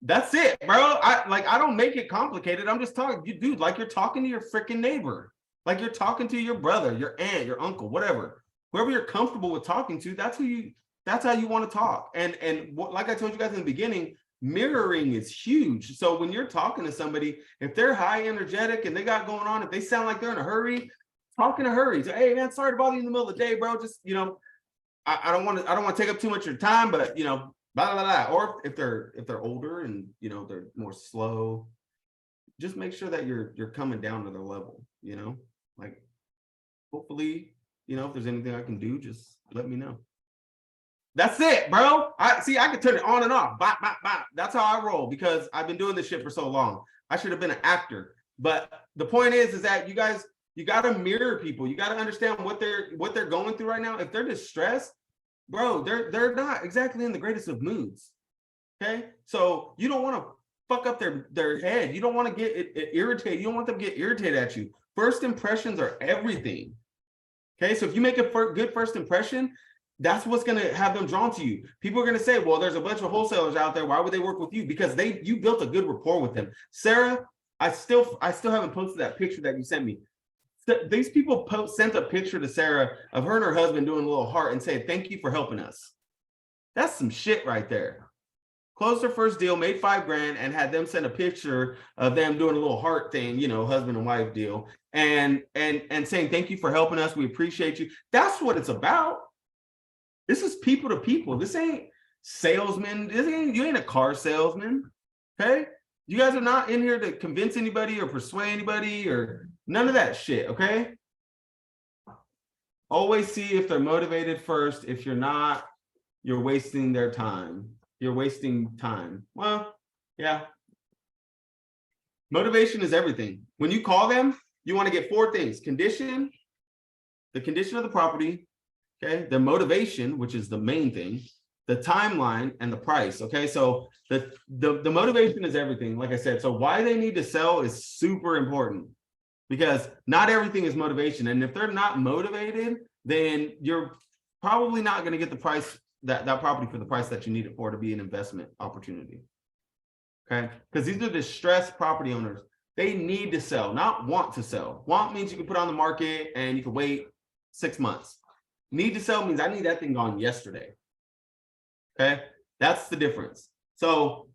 [SPEAKER 1] that's it, bro. I don't make it complicated. I'm just talking, dude, like you're talking to your freaking neighbor, like you're talking to your brother, your aunt, your uncle, whatever, whoever you're comfortable with talking to. That's how you want to talk. And like I told you guys in the beginning, mirroring is huge. So when you're talking to somebody, if they're high energetic and they got going on, if they sound like they're in a hurry, talk in a hurry. So, hey man, sorry to bother you in the middle of the day, bro. Just, I don't want to take up too much of your time, but blah, blah, blah. Or if they're older and they're more slow, just make sure that you're coming down to their level. Like hopefully, if there's anything I can do, just let me know. That's it, bro. I can turn it on and off. Bop, bop, bop. That's how I roll because I've been doing this shit for so long. I should have been an actor. But the point is that you guys, you got to mirror people. You got to understand what they're going through right now. If they're distressed, bro, they're not exactly in the greatest of moods. Okay, so you don't want to fuck up their head. You don't want to get it irritated. You don't want them to get irritated at you. First impressions are everything. Okay, so if you make a good first impression, that's what's going to have them drawn to you. People are going to say, well, there's a bunch of wholesalers out there. Why would they work with you? Because you built a good rapport with them. Sarah, I still haven't posted that picture that you sent me. These people sent a picture to Sarah of her and her husband doing a little heart and said, thank you for helping us. That's some shit right there. Closed their first deal, made $5,000 and had them send a picture of them doing a little heart thing, husband and wife deal and saying, thank you for helping us. We appreciate you. That's what it's about. This is people to people. This ain't salesman. You ain't a car salesman. Okay. You guys are not in here to convince anybody or persuade anybody or none of that shit, okay? Always see if they're motivated first. If you're not, you're wasting their time. You're wasting time. Well, yeah. Motivation is everything. When you call them, you want to get 4 things. Condition, the condition of the property, okay? The motivation, which is the main thing, the timeline, and the price, okay? So the motivation is everything, like I said. So why they need to sell is super important because not everything is motivation. And if they're not motivated, then you're probably not going to get the price, that property for the price that you need it for to be an investment opportunity, okay? Because these are distressed property owners. They need to sell, not want to sell. Want means you can put on the market and you can wait 6 months. Need to sell means I need that thing gone yesterday. Okay, that's the difference. So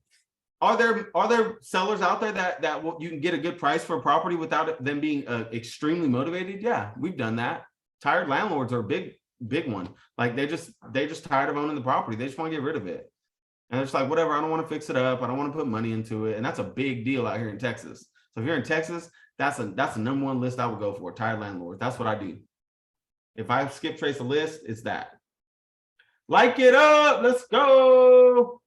[SPEAKER 1] are there sellers out there that you can get a good price for a property without them being extremely motivated? Yeah, we've done that. Tired landlords are a big one. Like they just tired of owning the property. They just want to get rid of it. And it's like, whatever, I don't want to fix it up. I don't want to put money into it. And that's a big deal out here in Texas. So if you're in Texas, that's the #1 list I would go for, tired landlords. That's what I do. If I skip trace a list, it's that. Like it up, let's go.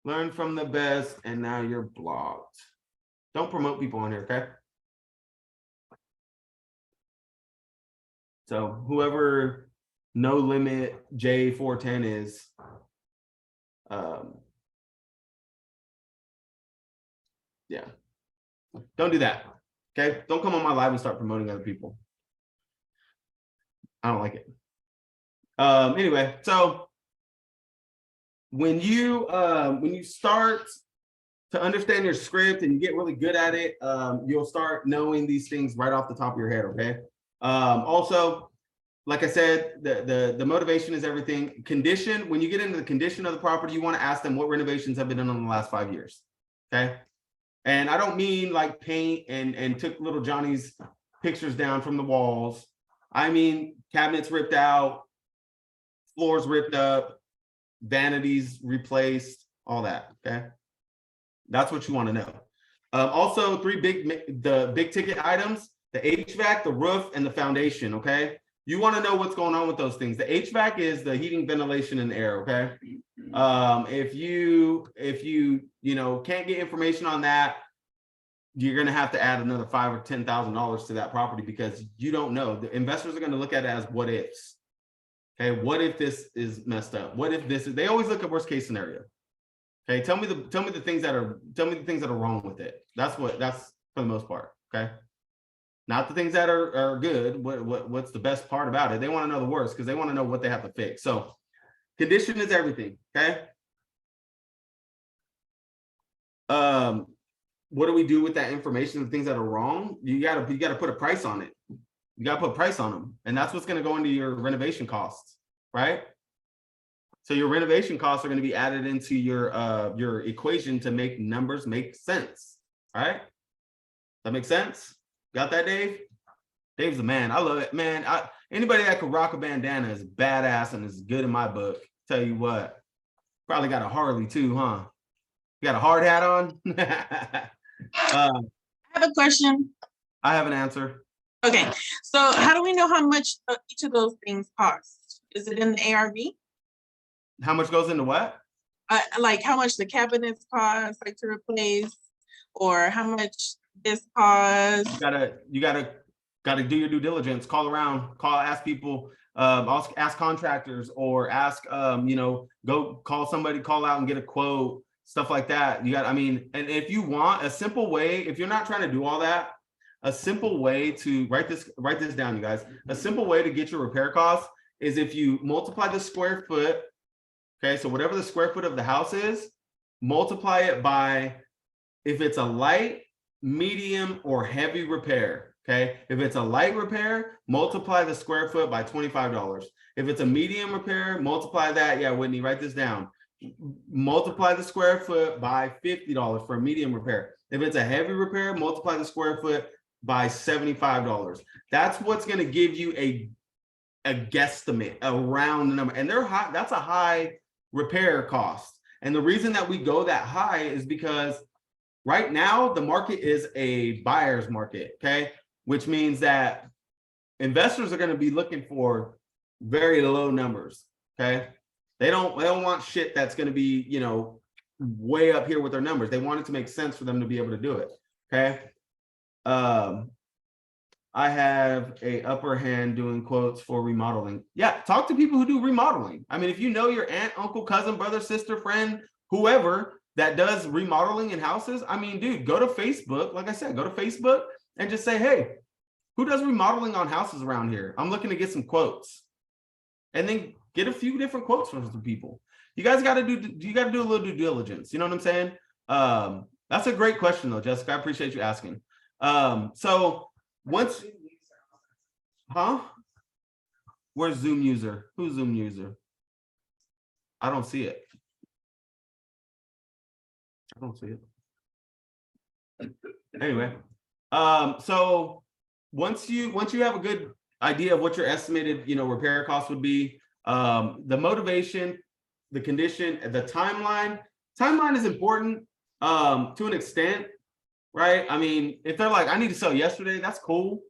[SPEAKER 1] Learn from the best, and now you're blocked. Don't promote people on here, okay? So whoever No Limit J410 is, yeah. Don't do that. Okay. Don't come on my live and start promoting other people. I don't like it. Anyway, so when you start to understand your script and you get really good at it, you'll start knowing these things right off the top of your head. Okay. Also, like I said, the motivation is everything. Condition, when you get into the condition of the property, you want to ask them what renovations have been done in the last 5 years. Okay. And I don't mean like paint and took little Johnny's pictures down from the walls. I mean cabinets ripped out, floors ripped up, vanities replaced, all that. Okay. That's what you want to know. Also, the big ticket items, the HVAC, the roof, and the foundation. Okay. You want to know what's going on with those things. The HVAC is the heating, ventilation, and air. Okay. If you can't get information on that, you're going to have to add another $5,000 or $10,000 to that property because you don't know. The investors are going to look at it as what ifs. Okay. What if this is messed up? What if this is, they always look at worst case scenario. Okay. Tell me the things that are wrong with it. That's for the most part. Okay. Not the things that are good. What's the best part about it? They want to know the worst because they want to know what they have to fix. So condition is everything. Okay. What do we do with that information? The things that are wrong, you gotta put a price on it. You gotta put a price on them, and that's what's going to go into your renovation costs, right? So your renovation costs are going to be added into your equation to make numbers make sense. All right, that makes sense. Got that, Dave? Dave's the man. I love it, man. Anybody that could rock a bandana is badass and is good in my book. Tell you what, probably got a Harley too, huh? You got a hard hat on?
[SPEAKER 5] I have a question.
[SPEAKER 1] I have an answer.
[SPEAKER 5] Okay, so how do we know how much each of those things cost? Is it in the ARV?
[SPEAKER 1] How much goes into what?
[SPEAKER 5] Like how much the cabinets cost, like to replace, or how much this costs?
[SPEAKER 1] You gotta do your due diligence. Call around, ask people, ask contractors, or ask go call somebody, call out and get a quote, stuff like that. And if you want a simple way, if you're not trying to do all that, a simple way to write this down, you guys. A simple way to get your repair costs is if you multiply the square foot. Okay, so whatever the square foot of the house is, multiply it by if it's a light, medium, or heavy repair. Okay, if it's a light repair, multiply the square foot by $25. If it's a medium repair, multiply that. Yeah, Whitney, write this down. Multiply the square foot by $50 for a medium repair. If it's a heavy repair, multiply the square foot by $75. That's what's going to give you a guesstimate, a round number. And that's a high repair cost. And the reason that we go that high is because right now the market is a buyer's market, okay? Which means that investors are going to be looking for very low numbers, okay? They don't want shit that's going to be, way up here with their numbers. They want it to make sense for them to be able to do it, okay? I have a upper hand doing quotes for remodeling. Yeah, talk to people who do remodeling. I mean, if you know your aunt, uncle, cousin, brother, sister, friend, whoever that does remodeling in houses, I mean, dude, go to Facebook. Like I said, go to Facebook and just say, hey, who does remodeling on houses around here? I'm looking to get some quotes. And then get a few different quotes from some people. You gotta do a little due diligence. You know what I'm saying? That's a great question though, Jessica. I appreciate you asking. Where's Zoom user? Who's Zoom user? I don't see it. Anyway, so once you have a good idea of what your estimated, repair cost would be, the motivation, the condition, the timeline is important to an extent, right? I mean, if they're like, I need to sell yesterday, that's cool.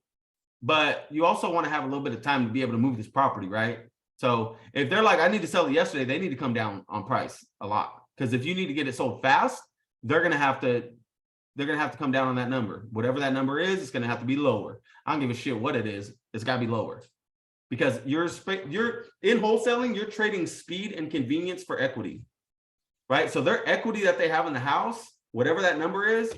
[SPEAKER 1] But you also want to have a little bit of time to be able to move this property, right? So if they're like, I need to sell it yesterday, they need to come down on price a lot. Because if you need to get it sold fast, they're gonna have to come down on that number. Whatever that number is, it's gonna have to be lower. I don't give a shit what it is, it's gotta be lower. Because you're in wholesaling, you're trading speed and convenience for equity, right? So their equity that they have in the house, whatever that number is,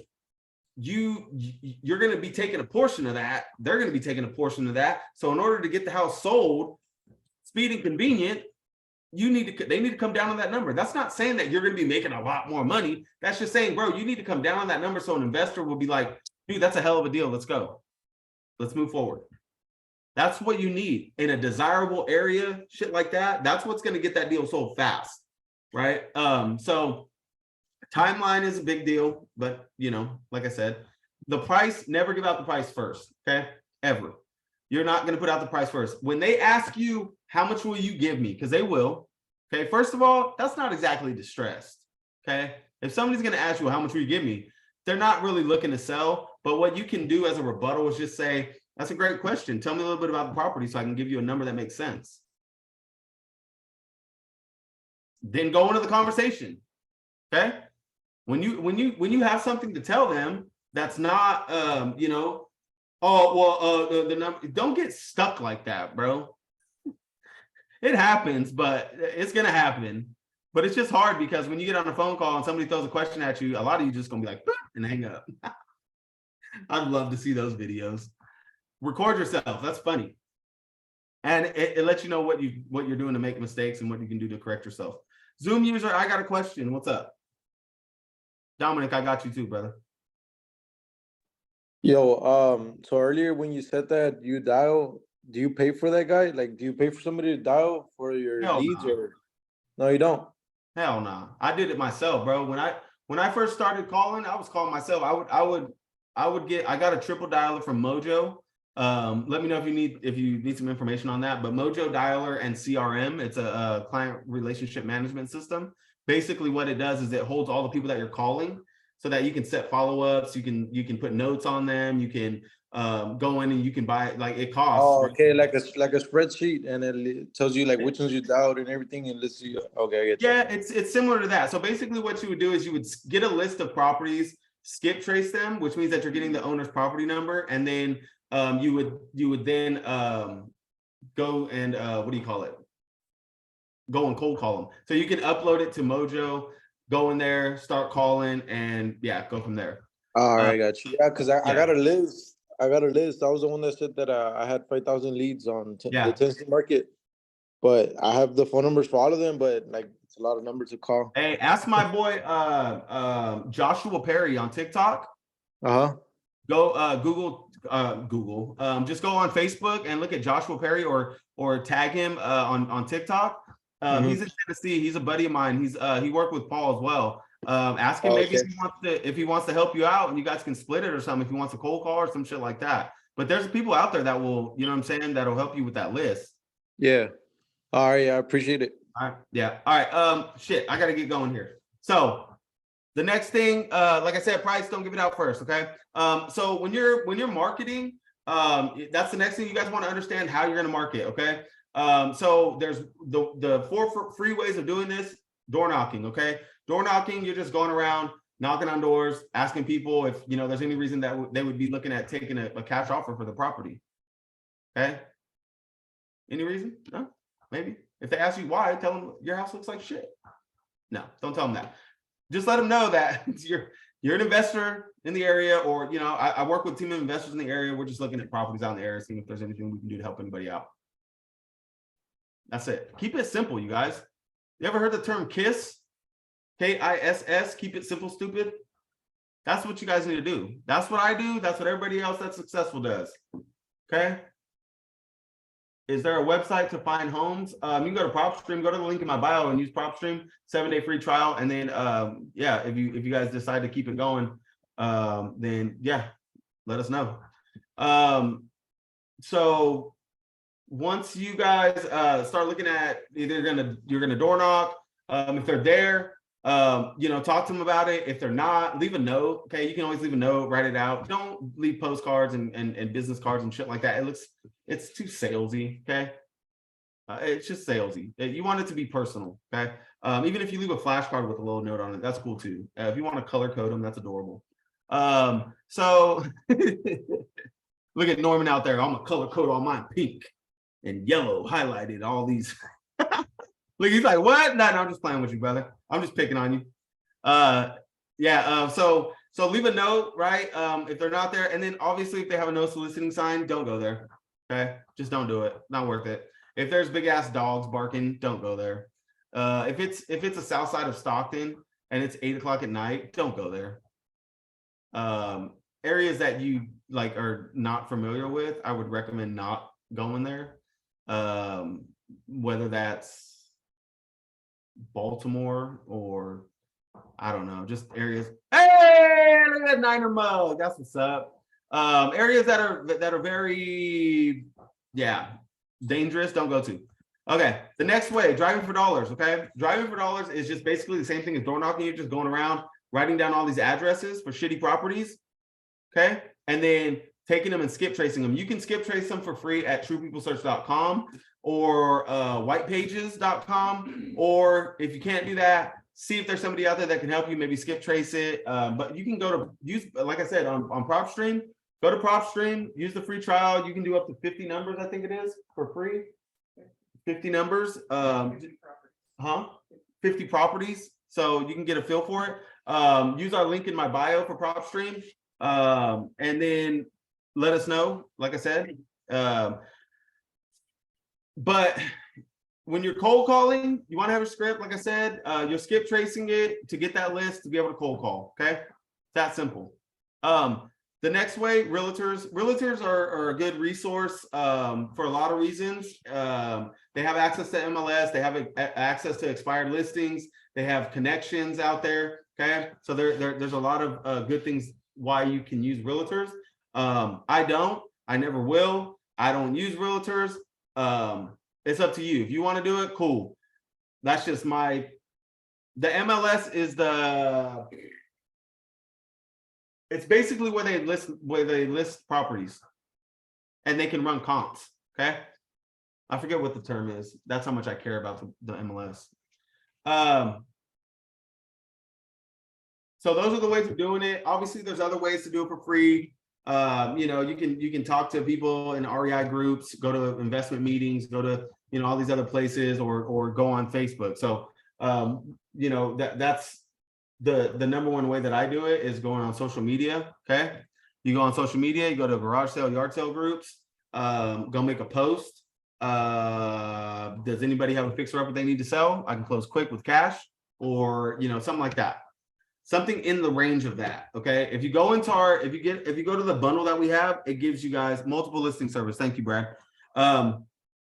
[SPEAKER 1] you're going to be taking a portion of that. They're going to be taking a portion of that. So in order to get the house sold, speed and convenient, they need to come down on that number. That's not saying that you're going to be making a lot more money. That's just saying, bro, you need to come down on that number so an investor will be like, dude, that's a hell of a deal. Let's go. Let's move forward. That's what you need in a desirable area, shit like that. That's what's going to get that deal sold fast, right? So timeline is a big deal, but like I said, the price, never give out the price first, okay? Ever. You're not going to put out the price first. When they ask you, how much will you give me? Because they will, okay? First of all, that's not exactly distressed, okay? If somebody's going to ask you, how much will you give me? They're not really looking to sell, but what you can do as a rebuttal is just say, that's a great question. Tell me a little bit about the property so I can give you a number that makes sense. Then go into the conversation, okay? When you have something to tell them that's not, the number, don't get stuck like that, bro. It happens, but it's gonna happen. But it's just hard because when you get on a phone call and somebody throws a question at you, a lot of you just gonna be like, and hang up. I'd love to see those videos. Record yourself. That's funny, and it lets you know what you're doing to make mistakes and what you can do to correct yourself. Zoom user, I got a question. What's up? Dominic, I got you too, brother.
[SPEAKER 8] Yo, so earlier when you said that you dial, do you pay for that guy? Like, do you pay for somebody to dial for your
[SPEAKER 1] Hell
[SPEAKER 8] leads
[SPEAKER 1] no.
[SPEAKER 8] or no, you don't?
[SPEAKER 1] Hell no. I did it myself, bro. When I first started calling, I was calling myself. I got a triple dialer from Mojo. Let me know if you need some information on that. But Mojo Dialer and CRM, it's a client relationship management system. Basically, what it does is it holds all the people that you're calling, so that you can set follow-ups. You can put notes on them. You can go in and you can buy, like, it costs.
[SPEAKER 8] Oh, okay, like a spreadsheet, and it tells you like which ones you dialed and everything, and let's see. Okay, I get you.
[SPEAKER 1] Yeah, it's similar to that. So basically, what you would do is you would get a list of properties, skip trace them, which means that you're getting the owner's property number, and then you would then go and what do you call it? Go and cold call them. So you can upload it to Mojo, go in there, start calling, and yeah, go from there.
[SPEAKER 8] All right, I got you. Yeah, because I got a list. I was the one that said that I had 5,000 leads on the Tennessee market, but I have the phone numbers for all of them, but like it's a lot of numbers to call.
[SPEAKER 1] Hey, ask my boy Joshua Perry on TikTok. Go Google. Just go on Facebook and look at Joshua Perry or tag him on TikTok. He's in Tennessee. He's a buddy of mine. He worked with Paul as well. Ask him maybe if he wants to help you out and you guys can split it or something, if he wants a cold call or some shit like that. But there's people out there that will, you know what I'm saying, that'll help you with that list.
[SPEAKER 8] Yeah. All right, I appreciate it.
[SPEAKER 1] All right. Yeah. All right. Shit, I gotta get going here. So the next thing, like I said, price, don't give it out first. Okay. So when you're marketing, that's the next thing you guys want to understand how you're gonna market. Okay. So there's the 4 free ways of doing this. Door knocking. Okay. Door knocking, you're just going around knocking on doors, asking people if there's any reason that they would be looking at taking a cash offer for the property. Okay. Any reason? No, maybe. If they ask you why, tell them your house looks like shit. No, don't tell them that. Just let them know that you're an investor in the area, or I work with a team of investors in the area. We're just looking at properties out in the area, seeing if there's anything we can do to help anybody out. That's it. Keep it simple, you guys. You ever heard the term KISS? KISS, keep it simple, stupid. That's what you guys need to do. That's what I do. That's what everybody else that's successful does. Okay. Is there a website to find homes? You can go to PropStream, go to the link in my bio and use PropStream, 7-day free trial. And then, yeah, if you guys decide to keep it going, then yeah, let us know. So once you guys start looking at you're gonna door knock, if they're there, talk to them about it. If they're not, leave a note. Okay, you can always leave a note, write it out. Don't leave postcards and business cards and shit like that. It's too salesy. Okay, it's just salesy. You want it to be personal. Okay, even if you leave a flashcard with a little note on it, that's cool too. If you want to color code them, that's adorable. So look at Norman out there. I'm gonna color code all mine pink and yellow, highlighted all these. Look, he's like, what? No, I'm just playing with you, brother. I'm just picking on you. So So leave a note, right? If they're not there, and then obviously if they have a no soliciting sign, don't go there. Okay, just don't do it. Not worth it. If there's big ass dogs barking, don't go there. If it's a south side of Stockton and it's 8 o'clock at night, don't go there. Areas that you like are not familiar with, I would recommend not going there. Whether that's Baltimore or I don't know, just areas. Hey, look at that Niner mug. That's what's up. Areas that are very, dangerous. Don't go to. Okay, the next way, driving for dollars. Okay, driving for dollars is just basically the same thing as door knocking. You're just going around writing down all these addresses for shitty properties. Okay, and then taking them and skip tracing them. You can skip trace them for free at truepeoplesearch.com or whitepages.com. Or if you can't do that, see if there's somebody out there that can help you, maybe skip trace it. But you can go to use, like I said, on PropStream, go to PropStream, use the free trial. You can do up to 50 numbers, I think it is, for free. 50 numbers, 50 properties. So you can get a feel for it. Use our link in my bio for PropStream. And then let us know, like I said. But when you're cold calling, you want to have a script, like I said, you're skip tracing it to get that list to be able to cold call. Okay, it's that simple. The next way, realtors are a good resource for a lot of reasons. They have access to MLS, they have access to expired listings, they have connections out there. Okay, so there's a lot of good things why you can use realtors. I never will. I don't use realtors. It's up to you. If you want to do it, cool. That's just the MLS is it's basically where they list properties and they can run comps. Okay. I forget what the term is. That's how much I care about the MLS. So those are the ways of doing it. Obviously, there's other ways to do it for free. You can talk to people in REI groups, go to investment meetings, go to all these other places, or go on Facebook. So that's the number one way that I do it is going on social media. Okay, you go on social media, you go to garage sale, yard sale groups, go make a post. Does anybody have a fixer upper they need to sell? I can close quick with cash, or something like that. Something in the range of that. Okay. If you go into if you go to the bundle that we have, it gives you guys multiple listing service. Thank you, Brad.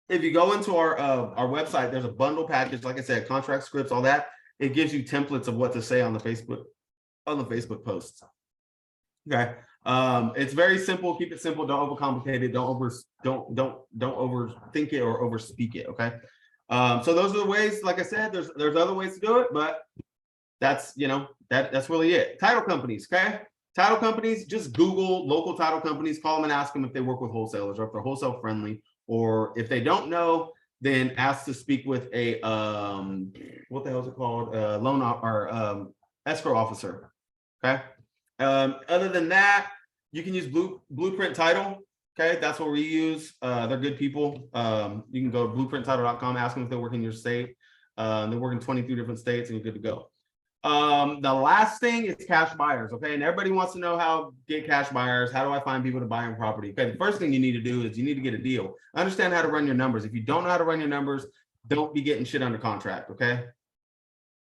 [SPEAKER 1] If you go into our website, there's a bundle package, like I said, contract scripts, all that. It gives you templates of what to say on the Facebook posts. Okay. It's very simple. Keep it simple. Don't overcomplicate it. Don't overthink it or overspeak it. Okay. So those are the ways. Like I said, there's other ways to do it, but that's that's really it. Title companies. Okay. Title companies, just Google local title companies, call them and ask them if they work with wholesalers or if they're wholesale friendly, or if they don't know, then ask to speak with a what the hell is it called? Loan or escrow officer. Okay. Other than that, you can use Blueprint Title. Okay, that's what we use. They're good people. You can go to blueprinttitle.com, ask them if they work in your state. They work in 22 different states, and you're good to go. The last thing is cash buyers. Okay, and everybody wants to know how to get cash buyers. How do I find people to buy on property? Okay, the first thing you need to do is you need to get a deal. Understand how to run your numbers. If you don't know how to run your numbers, don't be getting shit under contract. Okay.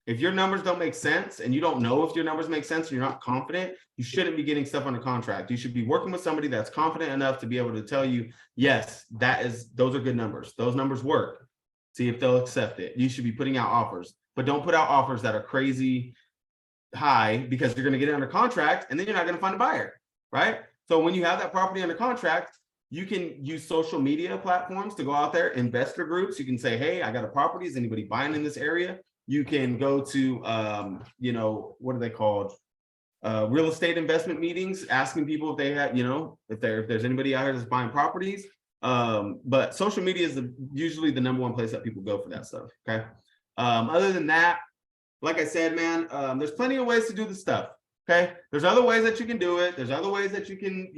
[SPEAKER 1] If your numbers don't make sense and you don't know if your numbers make sense, and you're not confident, you shouldn't be getting stuff under contract. You should be working with somebody that's confident enough to be able to tell you, yes, those are good numbers. Those numbers work. See if they'll accept it. You should be putting out offers, but don't put out offers that are crazy high, because you're going to get it under contract and then you're not going to find a buyer, right? So when you have that property under contract, you can use social media platforms to go out there, investor groups. You can say, hey, I got a property. Is anybody buying in this area? You can go to, what are they called? Real estate investment meetings, asking people if they have, if there's anybody out here that's buying properties. But social media is usually the number one place that people go for that stuff. Okay. Other than that, like I said, man, there's plenty of ways to do this stuff. Okay. There's other ways that you can do it. There's other ways that you can,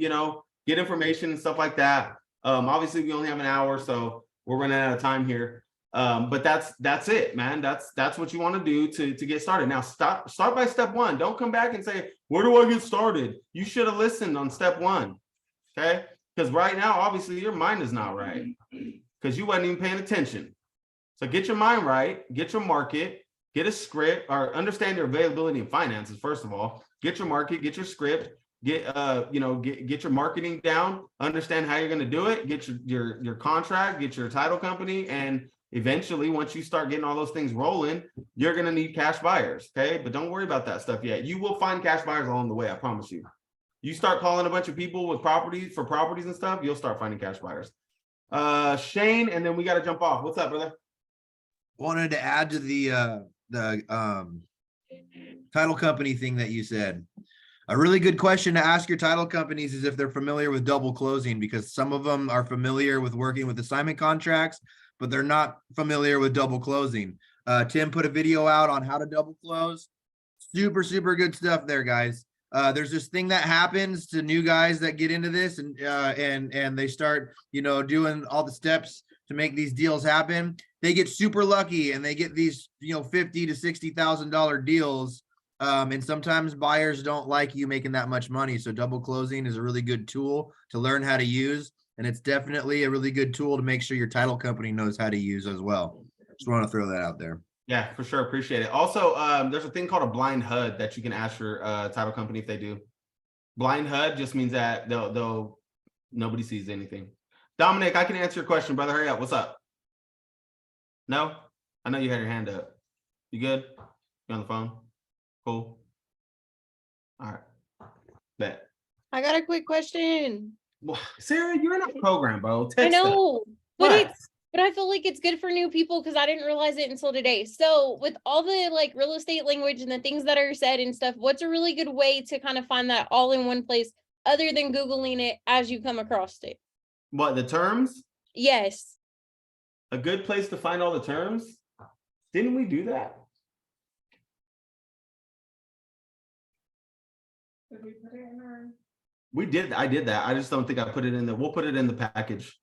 [SPEAKER 1] get information and stuff like that. Obviously we only have an hour, so we're running out of time here. But that's it, man. That's what you want to do to get started. Now start by step one. Don't come back and say, where do I get started? You should have listened on step one. Okay. Because right now, obviously, your mind is not right because you wasn't even paying attention. So get your mind right, get your market, get a script, or understand your availability and finances. First of all, get your market, get your script, get your marketing down, understand how you're going to do it, get your contract, get your title company, and eventually, once you start getting all those things rolling, you're going to need cash buyers. Okay, but don't worry about that stuff yet. You will find cash buyers along the way. I promise you. You start calling a bunch of people with properties and stuff, you'll start finding cash buyers. Shane, and then we got to jump off. What's up, brother?
[SPEAKER 2] Wanted to add to the title company thing that you said. A really good question to ask your title companies is if they're familiar with double closing, because some of them are familiar with working with assignment contracts, but they're not familiar with double closing. Tim put a video out on how to double close. Super good stuff there, guys. There's this thing that happens to new guys that get into this and they start, doing all the steps to make these deals happen. They get super lucky and they get these, $50,000 to $60,000 deals. And sometimes buyers don't like you making that much money. So double closing is a really good tool to learn how to use. And it's definitely a really good tool to make sure your title company knows how to use as well. Just want to throw that out there.
[SPEAKER 1] Yeah, for sure. Appreciate it. Also, there's a thing called a blind HUD that you can ask your title company if they do. Blind HUD just means that nobody sees anything. Dominic, I can answer your question, brother. Hurry up. What's up? No? I know you had your hand up. You good? You on the phone? Cool. All right. Bet.
[SPEAKER 4] I got a quick question.
[SPEAKER 1] Well, Sarah, you're in a program, bro.
[SPEAKER 4] I know, but
[SPEAKER 1] What?
[SPEAKER 4] but I feel like it's good for new people because I didn't realize it until today. So with all the like real estate language and the things that are said and stuff, what's a really good way to kind of find that all in one place other than Googling it as you come across it?
[SPEAKER 1] What, the terms?
[SPEAKER 4] Yes.
[SPEAKER 1] A good place to find all the terms? Didn't we do that?
[SPEAKER 6] Did we put it in our?
[SPEAKER 1] We did. I did that. I just don't think I put it in there. We'll put it in the package.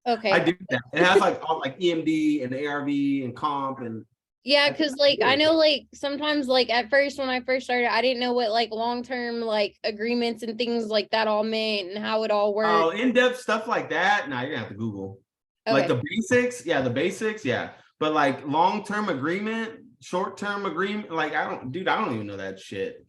[SPEAKER 4] Okay.
[SPEAKER 1] I do that. It has like all like EMD and ARV and comp and
[SPEAKER 4] Yeah, because like I know like sometimes like at first when I first started, I didn't know what like long-term like agreements and things like that all meant and how it all worked.
[SPEAKER 1] in-depth stuff like that. Nah, you're gonna have to Google.
[SPEAKER 4] Okay.
[SPEAKER 1] Like the basics, yeah. But like long-term agreement, short-term agreement, like I don't even know that shit.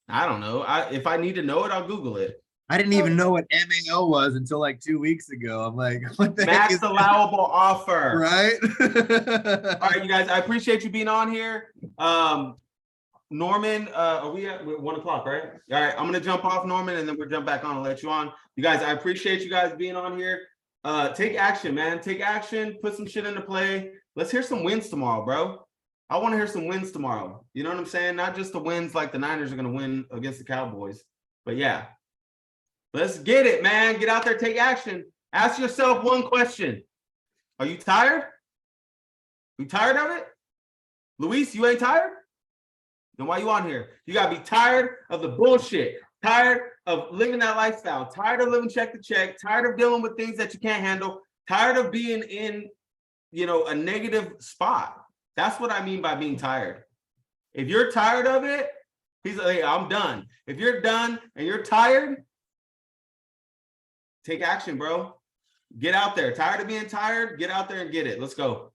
[SPEAKER 1] I don't know. If I need to know it, I'll Google it.
[SPEAKER 2] I didn't even know what MAO was until like 2 weeks ago. I'm like, what the heck
[SPEAKER 1] Max
[SPEAKER 2] is
[SPEAKER 1] allowable offer.
[SPEAKER 2] right?
[SPEAKER 1] All right, you guys, I appreciate you being on here. Norman, are we at 1 o'clock, right? All right, I'm gonna jump off, Norman, and then we'll jump back on and let you on. You guys, I appreciate you guys being on here. Take action, man. Take action, put some shit into play. Let's hear some wins tomorrow, bro. I want to hear some wins tomorrow. You know what I'm saying? Not just the wins like the Niners are gonna win against the Cowboys, but yeah. Let's get it, man. Get out there, take action. Ask yourself one question. Are you tired? You tired of it? Luis, you ain't tired? Then why you on here? You gotta be tired of the bullshit, tired of living that lifestyle, tired of living check to check, tired of dealing with things that you can't handle, tired of being in, a negative spot. That's what I mean by being tired. If you're tired of it, he's like, hey, I'm done. If you're done and you're tired, take action, bro. Get out there. Tired of being tired? Get out there and get it. Let's go.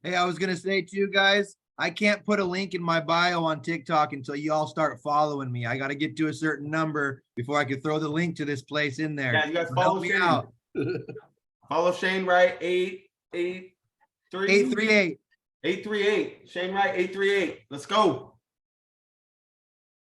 [SPEAKER 2] Hey, I was going to say to you guys, I can't put a link in my bio on TikTok until you all start following me. I got to get to a certain number before I can throw the link to this place in there.
[SPEAKER 1] Yeah, you guys
[SPEAKER 2] So
[SPEAKER 1] follow
[SPEAKER 2] help me
[SPEAKER 1] Shane.
[SPEAKER 2] out.
[SPEAKER 1] Follow Shane Wright 838.
[SPEAKER 2] 838.
[SPEAKER 1] 838. Shane Wright 838. Let's go.